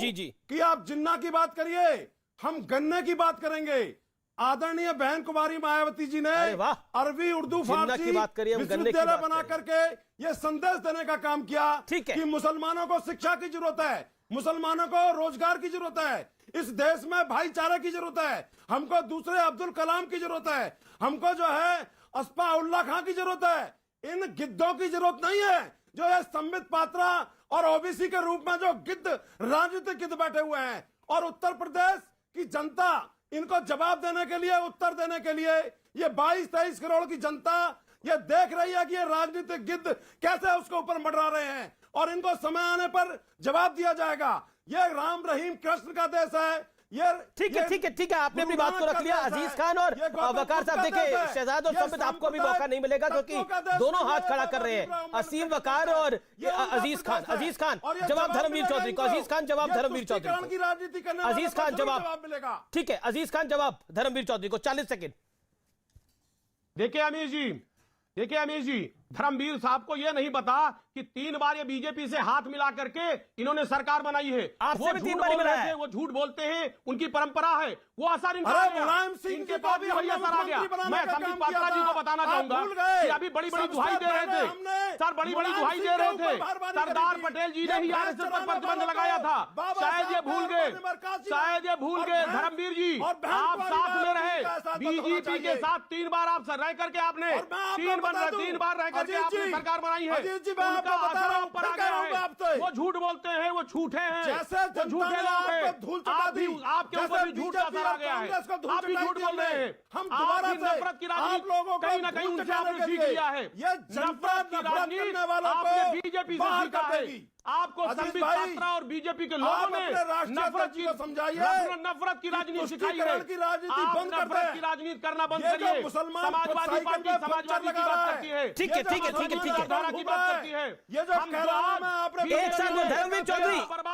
कि आप जिन्ना की बात करिए, हम गन्ने की बात करेंगे। आदरणीय बहन कुमारी मायावती जी ने अरबी, उर्दू, फारसी विश्वविद्यालय बना करके ये संदेश देने का काम किया कि मुसलमानों को शिक्षा की जरूरत है, मुसलमानों को रोजगार की जरूरत है, इस देश में भाईचारे की जरूरत है, हमको दूसरे अब्दुल कलाम की जरूरत है, हमको जो है अस्फाउल्लाह खां की जरूरत है। इन गिद्धों की जरूरत नहीं है जो है संबित पात्रा और ओबीसी के रूप में जो गिद्ध, राजनीतिक गिद्ध बैठे हुए हैं। और उत्तर प्रदेश की जनता इनको जवाब देने के लिए, उत्तर देने के लिए, ये 22-23 करोड़ की जनता ये देख रही है कि ये राजनीतिक गिद्ध कैसे उसके ऊपर मंडरा रहे हैं, और इनको समय आने पर जवाब दिया जाएगा। ये राम रहीम कृष्ण का देश है। ये ठीक है, आपने अपनी बात को रख लिया। अजीज खान और वकार साहब, देखिए शहजाद और संबित आपको अभी मौका नहीं मिलेगा क्योंकि दोनों हाथ खड़ा कर रहे हैं, असीम वकार और अजीज खान। अजीज खान जवाब धर्मवीर चौधरी को, अजीज खान जवाब धर्मवीर चौधरी को, अजीज खान जवाब मिलेगा। ठीक है, अजीज खान जवाब धर्मवीर चौधरी को, 40 सेकंड। देखिए अमीश जी, धर्मवीर साहब को यह नहीं पता कि 3 बार ये बीजेपी से हाथ मिला करके इन्होंने सरकार बनाई है। आपसे भी 3 बार मिला है। वो झूठ बोलते हैं, उनकी परंपरा है, वो असर इनके पास भी वही असर आ गया। मैं संबित पात्रा जी को बताना चाहूंगा कि अभी बड़ी दुहाई दे रहे थे सर, बड़ी दुहाई दे रहे थे। सरदार पटेल जी ने ही आरएसएस पर प्रतिबंध लगाया था, शायद ये भूल गए धर्मवीर जी। आप साथ में रहे बीजेपी के साथ, 3 बार आप रह करके आपने 3 बार रह करके आपने सरकार बनाई है। उनका असर ऊपर आ गया है। वो झूठ बोलते हैं, वो झूठे हैं, वो झूठे लोग हैं। आपके ऊपर भी झूठ का असर आ गया है, आप भी झूठ बोल रहे हैं। आपकी नफरत की राजनीति कहीं ना कहीं उनसे आपने सीख लिया है। नफरत की राजनीति आपने बीजेपी से सीखा है। आपको संबित पात्रा और बीजेपी के लोगों ने नफरत की राजनीति सिखाई है। आप नफरत की राजनीति करना बंद करिए। समाजवादी पार्टी समाजवादी की बात करती है, ठीक है, धारा की बात करती है। ये जो एक साथ में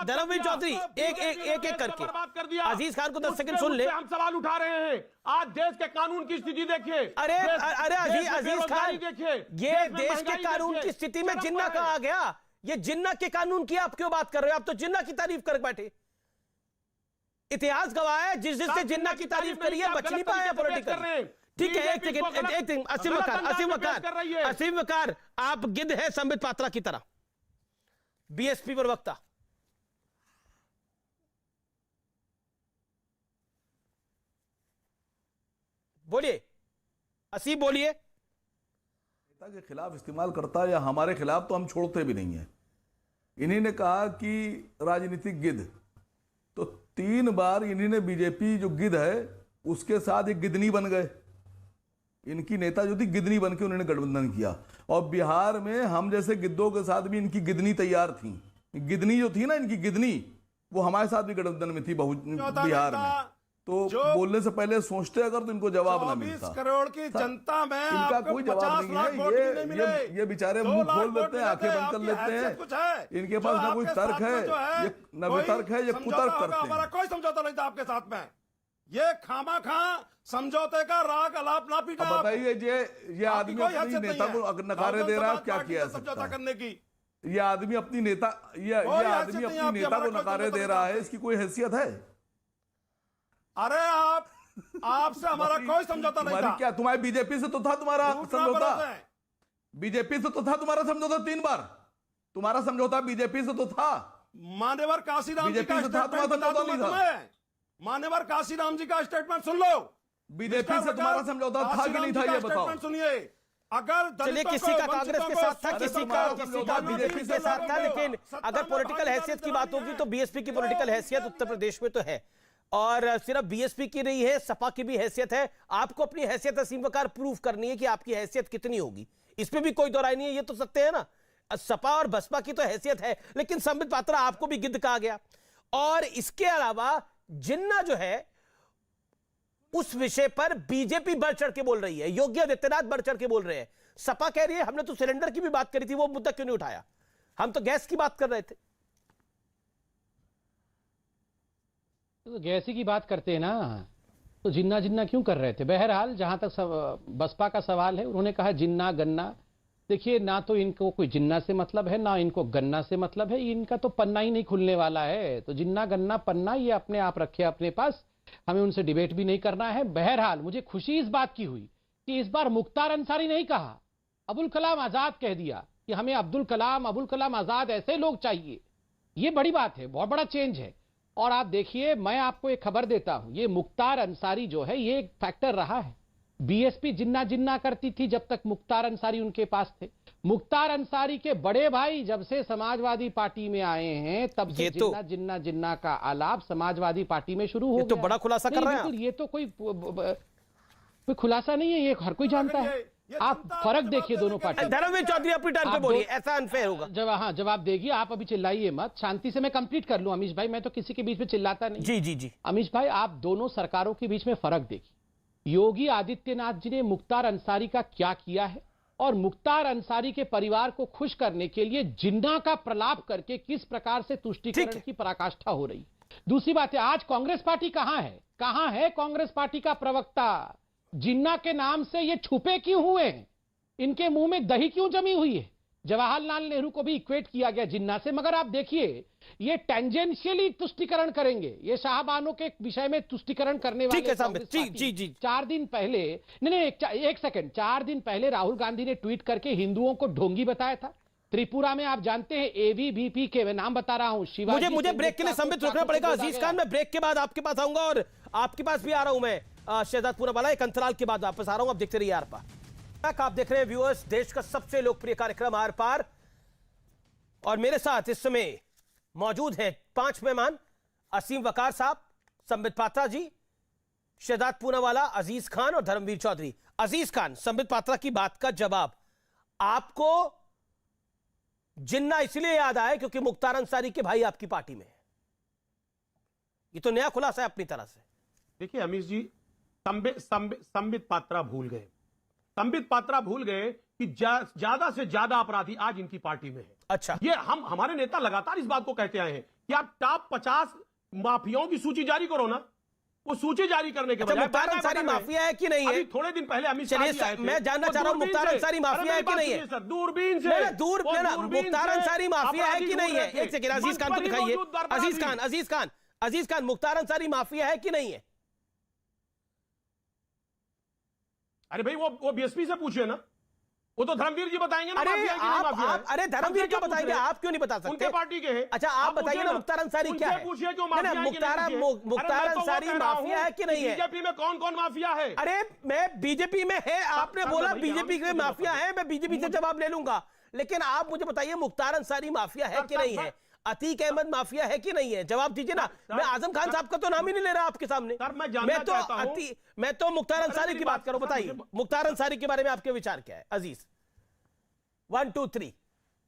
धर्मवीर चौधरी एक करके बर्बाद कर दिया। अजीज खान को 10 सेकंड सुन ले। हम सवाल उठा रहे हैं, आज देश के कानून की स्थिति देखिए। अरे अजीज खान, ये देश के कानून की स्थिति में जिन्ना कहाँ आ गया? ये जिन्ना के कानून की आप क्यों बात कर रहे हो? आप तो जिन्ना की तारीफ कर बैठे। इतिहास गवाह है, जिसने जिन्ना की तारीफ करी है बच नहीं पाया पॉलिटिकल। ठीक है, एक सेकंड, असीम वकार, आप गिद्ध है संबित पात्रा की तरह, बीएसपी प्रवक्ता। बोलिए असीम, बोलिए। नेता के खिलाफ इस्तेमाल करता है या हमारे खिलाफ, तो हम छोड़ते भी नहीं है। इन्हीं ने कहा कि राजनीतिक गिद्ध, तो 3 बार इन्हीं ने बीजेपी जो गिद्ध है उसके साथ एक गिदनी बन गए। इनकी नेता जो थी गिदनी बन के उन्होंने गठबंधन किया, और बिहार में हम जैसे गिद्धों के साथ भी इनकी गिदनी तैयार थी। गिदनी जो थी ना, इनकी गिदनी, वो हमारे साथ भी गठबंधन में थी बिहार में। तो बोलने से पहले सोचते अगर तो इनको जवाब ना मिलता। 24 करोड़ की जनता में इनका कोई जवाब नहीं है। ये बेचारे मुंह खोल देते हैं, आंखें बंद कर लेते हैं। इनके पास ना कोई तर्क है, ये न वितर्क है, ये कुतर्क करते हैं। हमारा कोई समझौता नहीं था आपके साथ में। ये खामा खा समझौते का राग अलाप ना पीटा। बताइए, ये आदमी अपनी नेता को नकारे दे रहा है, क्या किया है समझौता करने की? ये आदमी अपनी नेता को नकारे दे रहा है, इसकी कोई हैसियत है? अरे आप आपसे हमारा कोई समझौता नहीं था। क्या तुम्हारे बीजेपी से तो था तुम्हारा समझौता? है। बीजेपी से तो था तुम्हारा समझौता 3 बार। तुम्हारा समझौता बीजेपी से तो था। मान्यवर काशीराम जी का बीजेपी से था तुम्हारा समझौता नहीं था। मान्यवर काशीराम जी का स्टेटमेंट सुन लो। बीजेपी से तुम्हारा समझौता था कि नहीं था ये बताओ। सुनिए, अगर चलिए किसी का कांग्रेस के साथ था, किसी का बीजेपी के साथ था, लेकिन अगर पॉलिटिकल हैसियत की बात होगी तो बीएसपी की पॉलिटिकल हैसियत उत्तर प्रदेश में तो है, और सिर्फ बीएसपी की नहीं है, सपा की भी हैसियत है। आपको अपनी हैसियत असीम वकार प्रूव करनी है कि आपकी हैसियत कितनी होगी, इसमें भी कोई दो राय नहीं है, ये तो सत्य है ना। सपा और बसपा की तो हैसियत है, लेकिन संबित पात्रा आपको भी गिद्ध कहा गया। और इसके अलावा जिन्ना जो है उस विषय पर बीजेपी बढ़ चढ़ के बोल रही है, योगी आदित्यनाथ बढ़ चढ़ के बोल रहे हैं। सपा कह रही है हमने तो सिलेंडर की भी बात करी थी, वो मुद्दा क्यों नहीं उठाया, हम तो गैस की बात कर रहे थे। तो गैस की बात करते हैं ना, तो जिन्ना जिन्ना क्यों कर रहे थे। बहरहाल जहां तक बसपा का सवाल है, उन्होंने कहा जिन्ना गन्ना। देखिए, ना तो इनको कोई जिन्ना से मतलब है, ना इनको गन्ना से मतलब है, इनका तो पन्ना ही नहीं खुलने वाला है। तो जिन्ना गन्ना पन्ना ये अपने आप रखे अपने पास, हमें उनसे डिबेट भी नहीं करना है। बहरहाल मुझे खुशी इस बात की हुई कि इस बार मुख्तार अंसारी नहीं कहा, अबुल कलाम आजाद कह दिया कि हमें अब्दुल कलाम आजाद ऐसे लोग चाहिए। ये बड़ी बात है, बहुत बड़ा चेंज है। और आप देखिए, मैं आपको एक खबर देता हूं, ये मुख्तार अंसारी जो है ये एक फैक्टर रहा है। बीएसपी जिन्ना जिन्ना करती थी जब तक मुख्तार अंसारी उनके पास थे। मुख्तार अंसारी के बड़े भाई जब से समाजवादी पार्टी में आए हैं तब से जिन्ना जिन्ना जिन्ना का आलाप समाजवादी पार्टी में शुरू हो गया। तो बड़ा खुलासा कर रहे हैं। ये तो कोई खुलासा नहीं है, ये हर कोई जानता है। आप फर्क देखिए दोनों पार्टी। धर्मवीर चौधरी अपनी टर्न पे बोलिए, ऐसा अनफेयर होगा। जवाब देगी आप, अभी चिल्लाइए मत, शांति से मैं कंप्लीट कर लूं। अमीश भाई, मैं तो किसी के बीच में चिल्लाता नहीं। जी जी जी अमीश भाई, आप दोनों सरकारों के बीच में फर्क देखिए। योगी आदित्यनाथ जी ने मुख्तार अंसारी का क्या किया है, और मुख्तार अंसारी के परिवार को खुश करने के लिए जिन्ना का प्रलाप करके किस प्रकार से तुष्टीकरण की पराकाष्ठा हो रही। दूसरी बात है, आज कांग्रेस पार्टी कहां है, कहां है कांग्रेस पार्टी का प्रवक्ता। जिन्ना के नाम से ये छुपे क्यों हुए हैं, इनके मुंह में दही क्यों जमी हुई है। जवाहरलाल नेहरू को भी इक्वेट किया गया जिन्ना से, मगर आप देखिए ये टेंजेंशियली तुष्टीकरण करेंगे, ये शाहबानों के विषय में तुष्टीकरण करने वाले। जी 4 दिन पहले, नहीं एक सेकंड, 4 दिन पहले राहुल गांधी ने ट्वीट करके हिंदुओं को ढोंगी बताया था। त्रिपुरा में आप जानते हैं एवीबीपी के, मैं नाम बता रहा हूं, मुझे ब्रेक के लिए संबित रोकना पड़ेगा। अजीज खान, मैं ब्रेक के बाद आपके पास आऊंगा और आपके पास भी आ रहा हूं मैं शहजाद पूनावाला। एक अंतराल के बाद वापस आ रहा हूं, आप देखते रहिए आर पार। आप देख रहे हैं व्यूअर्स, देश का सबसे लोकप्रिय कार्यक्रम आर पार, और मेरे साथ इस समय मौजूद हैं 5 मेहमान, असीम वकार साहब, संबित पात्रा जी, शहजाद पूनावाला, अजीज खान और धर्मवीर चौधरी। अजीज खान, संबित पात्रा की बात का जवाब, आपको जिन्ना इसलिए याद आया क्योंकि मुख्तार अंसारी के भाई आपकी पार्टी में है, ये तो नया खुलासा है अपनी तरह से। देखिए अमीश जी, संबित पात्रा भूल गए, संबित पात्रा भूल गए कि ज्यादा से ज्यादा अपराधी आज इनकी पार्टी में है। अच्छा, ये हमारे नेता लगातार इस बात को कहते आए हैं कि आप टॉप 50 माफियाओं की सूची जारी करो ना। वो सूची जारी करने के बजाय मुख्तार अंसारी माफिया है कि नहीं है? थोड़े दिन पहले अमित शाह जी आए थे, मैं जानना चाह रहा हूं मुख्तार अंसारी माफिया है कि नहीं है? सर दूरबीन से मुख्तार अंसारी माफिया है कि नहीं है? एक सेकंड, अजीज खान को दिखाइए। अजीज खान, मुख्तार अंसारी माफिया है कि नहीं है? अरे भाई वो बीएसपी से पूछिए ना, वो तो धर्मवीर जी बताएंगे ना। अरे धर्मवीर क्यों बताएंगे, आप क्यों नहीं बता सकते? उनके पार्टी के हैं। अच्छा, आप बताइए ना मुख्तार अंसारी क्या है? पूछिए क्यों मुख्तार अंसारी माफिया है कि नहीं है? बीजेपी में कौन कौन माफिया है? अरे मैं बीजेपी में है, आपने बोला बीजेपी में माफिया है, मैं बीजेपी से जवाब ले लूंगा, लेकिन आप मुझे बताइए मुख्तार अंसारी माफिया है कि नहीं है? अतीक अहमद माफिया है कि नहीं है? जवाब दीजिए ना। मैं आजम खान साहब का तो नाम ही नहीं ले रहा आपके सामने। मैं तो मुख्तार अंसारी की बात करूं। बताइए मुख्तार अंसारी के बारे में आपके विचार क्या है अजीज? 1 2 3।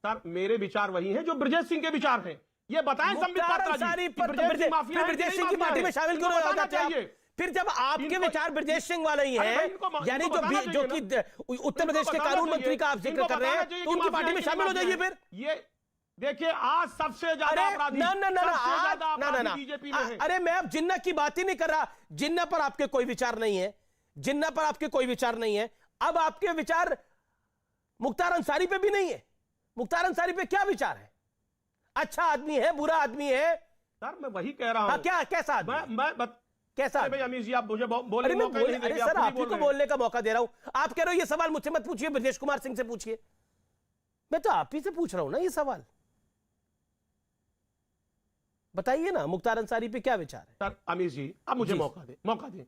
सर मेरे विचार वही हैं जो ब्रजेश सिंह के विचार हैं। ये बताएं संबित पात्रा जी, ब्रजेश सिंह की पार्टी में शामिल क्यों हो जाते हैं? फिर जब आपके विचार ब्रजेश सिंह वाले ही हैं, यानी जो कि उत्तर प्रदेश के कानून मंत्री का आप जिक्र कर रहे हैं, तो उनकी पार्टी में शामिल हो जाइए। फिर ये देखिए, आज सबसे ज्यादा अपराधी बीजेपी में है। अरे मैं अब जिन्ना की बात ही नहीं कर रहा, जिन्ना पर आपके कोई विचार नहीं है, जिन्ना पर आपके कोई विचार नहीं है। अब आपके विचार मुख्तार अंसारी पे भी नहीं है। मुख्तार अंसारी पे क्या विचार है? अच्छा आदमी है, बुरा आदमी है? सर मैं वही कह रहा हूं। क्या कैसा आदमी? कैसा? अरे भाई अमीश जी, आप मुझे बोलने अरे का मौका नहीं अरे देंगे, सर, आप आप ही को बोलने का मौका दे रहा हूं। आप कह रहे हो ये सवाल मुझसे मत पूछिए, ब्रजेश कुमार सिंह से पूछिए। मैं तो आप ही से पूछ रहा हूं ना ये सवाल। बताइए ना, मुख्तार अंसारी पे क्या विचार है? सर अमीश जी, आप मुझे मौका दें।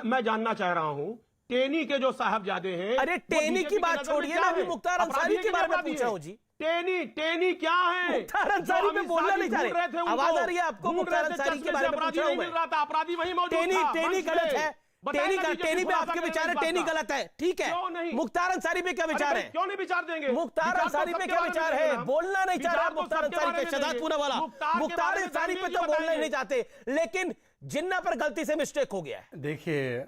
मैं जानना चाह रहा हूं, टेनी के जो साहबजादे हैं। अरे टेनी की बात छोड़िए ना, अभी मुख्तार अंसारी के बारे में पूछ रहा हूं जी। टेनी क्या है? मुख्तार अंसारी पे बोलना नहीं चाह रहे। आवाज आ रही है आपको? मुख्तार अंसारी के बारे में पूछ रहा हूं मैं। अपराधी वही मौजूद था। टेनी गलत है। टेनी पे आपके विचार है, टेनी गलत है, ठीक है। मुख्तार अंसारी पे क्या विचार है? क्यों नहीं विचार देंगे? मुख्तार अंसारी पे क्या विचार है? बोलना नहीं चाह रहा मुख्तार अंसारी पे। शहजाद पूनावाला, मुख्तार अंसारी पे तो बोलना ही नहीं चाहते, लेकिन जिन्ना पर गलती से मिस्टेक हो गया है। देखिए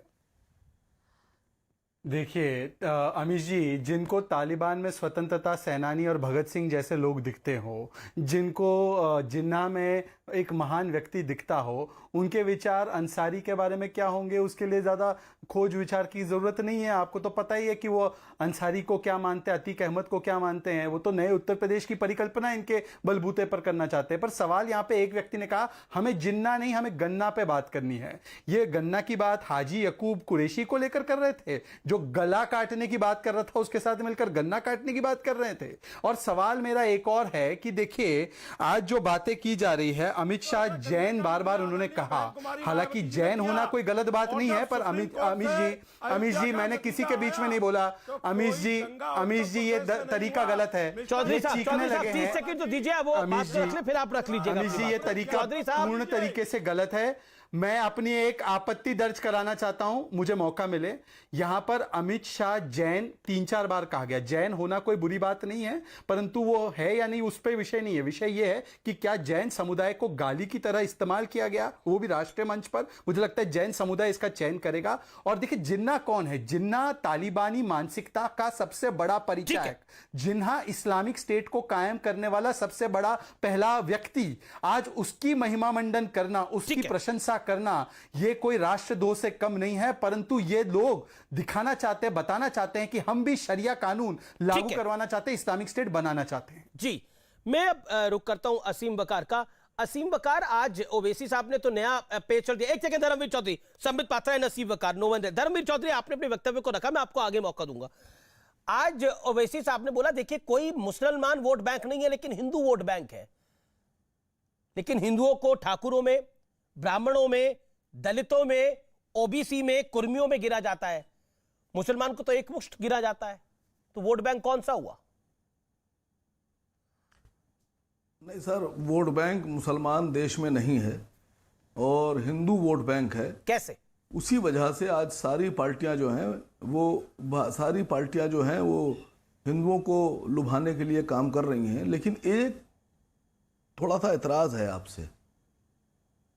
अमीश जी, जिनको तालिबान में स्वतंत्रता सेनानी और भगत सिंह जैसे लोग दिखते हो, जिनको जिन्ना में एक महान व्यक्ति दिखता हो, उनके विचार अंसारी के बारे में क्या होंगे, उसके लिए ज़्यादा खोज विचार की ज़रूरत नहीं है। आपको तो पता ही है कि वो अंसारी को क्या मानते हैं, अतीक अहमद को क्या मानते हैं। वो तो नए उत्तर प्रदेश की परिकल्पना इनके बलबूते पर करना चाहते हैं। पर सवाल यहाँ पे एक व्यक्ति ने कहा हमें जिन्ना नहीं, हमें गन्ना पे बात करनी है। ये गन्ना की बात हाजी यकूब कुरैशी को लेकर कर रहे थे, जो गला काटने की बात कर रहा था उसके साथ मिलकर गन्ना काटने की बात कर रहे थे। और सवाल मेरा एक और है कि देखिए, आज जो बातें की जा रही है, अमित शाह जैन बार बार उन्होंने कहा, हालांकि जैन होना कोई गलत बात नहीं है, पर अमीश जी मैंने किसी के बीच में नहीं बोला। अमीश जी ये तरीका गलत है। चौधरी साहब, चीखने लगे 30 सेकंड तो दीजिए, वो बात रख ले, फिर आप रख लीजिएगा। अमीश जी ये तरीका पूर्ण तरीके से गलत है। मैं अपनी एक आपत्ति दर्ज कराना चाहता हूं, मुझे मौका मिले। यहां पर अमित शाह जैन 3-4 बार कहा गया। जैन होना कोई बुरी बात नहीं है, परंतु वो है या नहीं उस पर विषय नहीं है। विषय यह है कि क्या जैन समुदाय को गाली की तरह इस्तेमाल किया गया, वो भी राष्ट्रीय मंच पर। मुझे लगता है जैन समुदाय इसका चयन करेगा। और देखिए, जिन्ना कौन है? जिन्ना तालिबानी मानसिकता का सबसे बड़ा परिचायक, जिन्ना इस्लामिक स्टेट को कायम करने वाला सबसे बड़ा पहला व्यक्ति। आज उसकी महिमा मंडन करना, उसकी प्रशंसा करना, यह कोई राष्ट्रद्रोह से कम नहीं है। परंतु ये लोग दिखाना चाहते हैं, बताना चाहते हैं कि हम भी शरिया कानून लागू करवाना चाहते हैं, इस्लामिक स्टेट बनाना चाहते हैं। जी, मैं अब रुक करता हूं असीम बकार का। असीम बकार, आज ओवैसी साहब ने तो नया पेज चल दिया। एक सेकंड, धर्मवीर चौधरी, संबित पात्रा है, नसीब बकार, नो वन। धर्मवीर चौधरी, आपने अपने वक्तव्य को रखा, मैं आपको आगे मौका दूंगा। आज ओवैसी साहब ने बोला, देखिए कोई मुसलमान वोट बैंक नहीं है, लेकिन हिंदू वोट बैंक है। लेकिन हिंदुओं को ठाकुरों में, ब्राह्मणों में, दलितों में, ओबीसी में, कुर्मियों में गिरा जाता है। मुसलमान को तो एक मुश्त गिरा जाता है। तो वोट बैंक कौन सा हुआ? नहीं सर, वोट बैंक मुसलमान देश में नहीं है और हिंदू वोट बैंक है। कैसे? उसी वजह से आज सारी पार्टियां जो हैं वो हिंदुओं को लुभाने के लिए काम कर रही हैं। लेकिन एक थोड़ा सा एतराज है आपसे।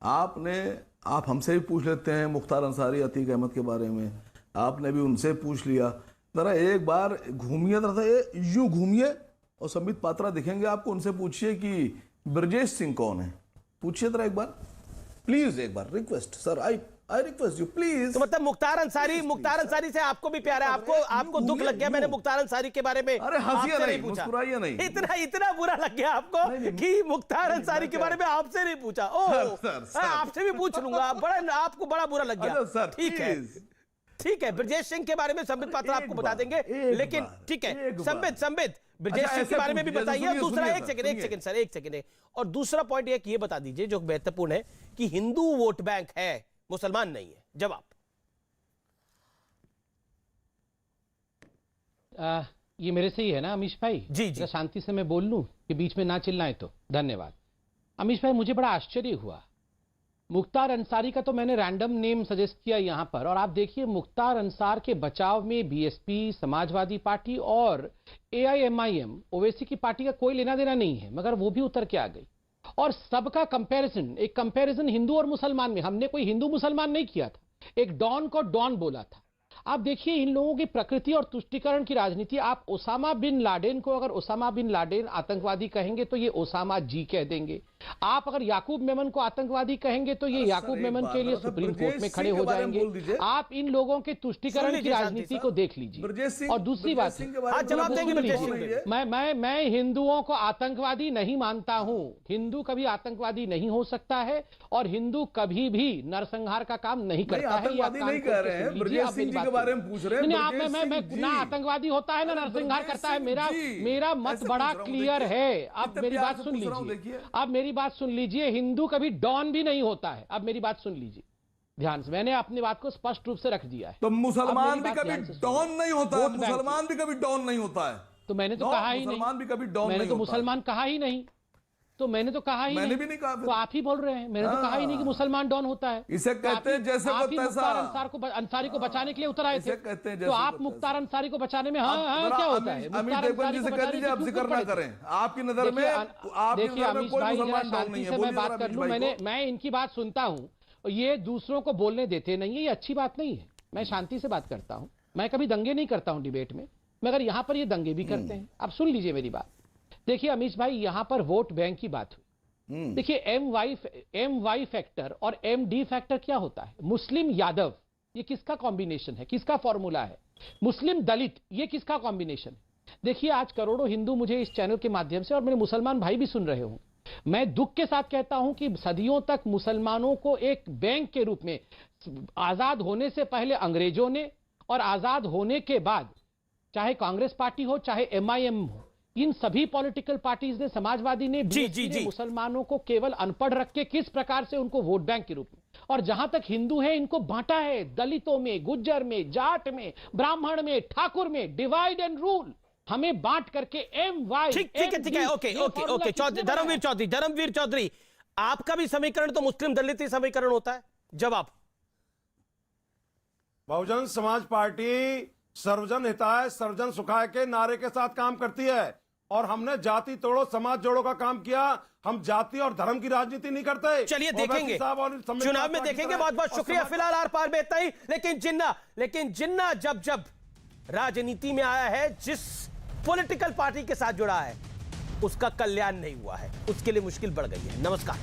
आप हमसे भी पूछ लेते हैं मुख्तार अंसारी, अतीक अहमद के बारे में, आपने भी उनसे पूछ लिया। जरा एक बार घूमिए, जरा यूं घूमिए और संबित पात्रा दिखेंगे आपको, उनसे पूछिए कि ब्रजेश सिंह कौन है। पूछिए जरा एक बार, प्लीज, एक बार request sir, I request you please. तो मतलब मुख्तार अंसारी से आपको भी प्यार है? आपको दुख लग गया मैंने मुख्तार अंसारी के बारे में? अरे हंसिए नहीं, मुस्कुराइए नहीं। इतना बुरा लग गया आपको कि मुख्तार अंसारी के बारे में आपसे नहीं पूछा? आपसे भी पूछ लूंगा। आपको बड़ा बुरा लग गया। ठीक है, ब्रजेश सिंह के बारे में संबित पात्रा आपको बता देंगे, लेकिन ठीक है, संबित ब्रजेश सिंह के बारे में भी बताइए। दूसरा, एक सेकंड सर, एक सेकंड। और दूसरा पॉइंट ये बता दीजिए जो महत्वपूर्ण है कि हिंदू वोट बैंक है, मुसलमान नहीं है। जवाब। ये मेरे से ही है ना अमीश भाई? जी। शांति से मैं बोल लूं कि बीच में ना चिल्लाएं तो। धन्यवाद अमीश भाई। मुझे बड़ा आश्चर्य हुआ, मुख्तार अंसारी का तो मैंने रैंडम नेम सजेस्ट किया यहां पर, और आप देखिए मुख्तार अंसार के बचाव में बीएसपी, समाजवादी पार्टी और एआईएमआईएम, ओवैसी की पार्टी का कोई लेना देना नहीं है, मगर वो भी उतर के आ गई। और सबका एक कंपैरिजन हिंदू और मुसलमान में। हमने कोई हिंदू मुसलमान नहीं किया था, एक डॉन को डॉन बोला था। आप देखिए इन लोगों की प्रकृति और तुष्टीकरण की राजनीति। आप ओसामा बिन लादेन को अगर ओसामा बिन लादेन आतंकवादी कहेंगे तो ये ओसामा जी कह देंगे। आप अगर याकूब मेमन को आतंकवादी कहेंगे तो ये याकूब मेमन के लिए सुप्रीम कोर्ट में खड़े हो जाएंगे। आप इन लोगों के तुष्टीकरण की राजनीति को देख लीजिए। और दूसरी बात, मैं हिंदुओं को आतंकवादी नहीं मानता हूं। हिंदू कभी आतंकवादी नहीं हो सकता है और हिंदू कभी भी नरसंहार का काम नहीं करता है। नहीं कह रहे हैं, ब्रजेश सिंह जी के बारे में पूछ रहे हैं। मैं ना आतंकवादी होता है ना नरसंहार करता है। मेरा मत बड़ा क्लियर है। अब मेरी बात सुन लीजिए, अब मेरी बात सुन लीजिए। हिंदू कभी डॉन भी नहीं होता है। अब मेरी बात सुन लीजिए ध्यान से, मैंने अपनी बात को स्पष्ट रूप से रख दिया है। तो मुसलमान भी कभी डॉन नहीं होता है। मुसलमान भी कभी डॉन नहीं होता है। तो मैंने तो कहा ही नहीं, मुसलमान भी कभी डॉन नहीं होता। मुसलमान कहा ही नहीं, तो मैंने तो कहा ही मैंने भी नहीं कहा। तो आप ही बोल रहे हैं। मैंने तो कहा ही नहीं कि मुसलमान डॉन होता है। इसे कहते हैं जैसे वो तैसा। अंसारी को बचाने के लिए उतर आए थे। कहते हैं तो आप मुख्तार अंसारी को बचाने में हाँ क्या होता है? अमित देवगन जी से कह दीजिए आप जिक्र ना करें। आपकी नजर में देखिए अमीश भाई, शांति से मैं बात कर लूं। मैं इनकी बात सुनता हूं, ये दूसरों को बोलने देते नहीं है, ये अच्छी बात नहीं है। मैं शांति से बात करता हूं। मैं कभी दंगे नहीं करता हूं डिबेट में, मगर यहां पर ये दंगे भी करते हैं। आप सुन लीजिए मेरी बात। देखिए अमीश भाई, यहां पर वोट बैंक की बात हुई। देखिए एम वाई फैक्टर और एम डी फैक्टर क्या होता है? मुस्लिम यादव, ये किसका कॉम्बिनेशन है, किसका फॉर्मूला है? मुस्लिम दलित, ये किसका कॉम्बिनेशन है? देखिए आज करोड़ों हिंदू मुझे इस चैनल के माध्यम से और मेरे मुसलमान भाई भी सुन रहे होंगे। मैं दुख के साथ कहता हूं कि सदियों तक मुसलमानों को एक बैंक के रूप में, आजाद होने से पहले अंग्रेजों ने और आजाद होने के बाद चाहे कांग्रेस पार्टी हो चाहे MIM हो, इन सभी पॉलिटिकल पार्टीज ने, समाजवादी ने, जी, मुसलमानों को केवल अनपढ़ रख के किस प्रकार से उनको वोट बैंक के रूप में, और जहां तक हिंदू है इनको बांटा है दलितों में, गुज्जर में, जाट में, ब्राह्मण में, ठाकुर में, डिवाइड एंड रूल। हमें बांट करके MY ठीक है ओके धर्मवीर चौधरी, आपका भी समीकरण तो मुस्लिम दलित ही समीकरण होता है। जवाब, बहुजन समाज पार्टी सर्वजन हिताय सर्वजन सुखाय के नारे के साथ काम करती है और हमने जाति तोड़ो समाज जोड़ो का काम किया। हम जाति और धर्म की राजनीति नहीं करते। चलिए देखेंगे, चुनाव में देखेंगे। बहुत बहुत शुक्रिया। फिलहाल आर पार में इतना ही। लेकिन जिन्ना जब राजनीति में आया है, जिस पॉलिटिकल पार्टी के साथ जुड़ा है, उसका कल्याण नहीं हुआ है, उसके लिए मुश्किल बढ़ गई है। नमस्कार।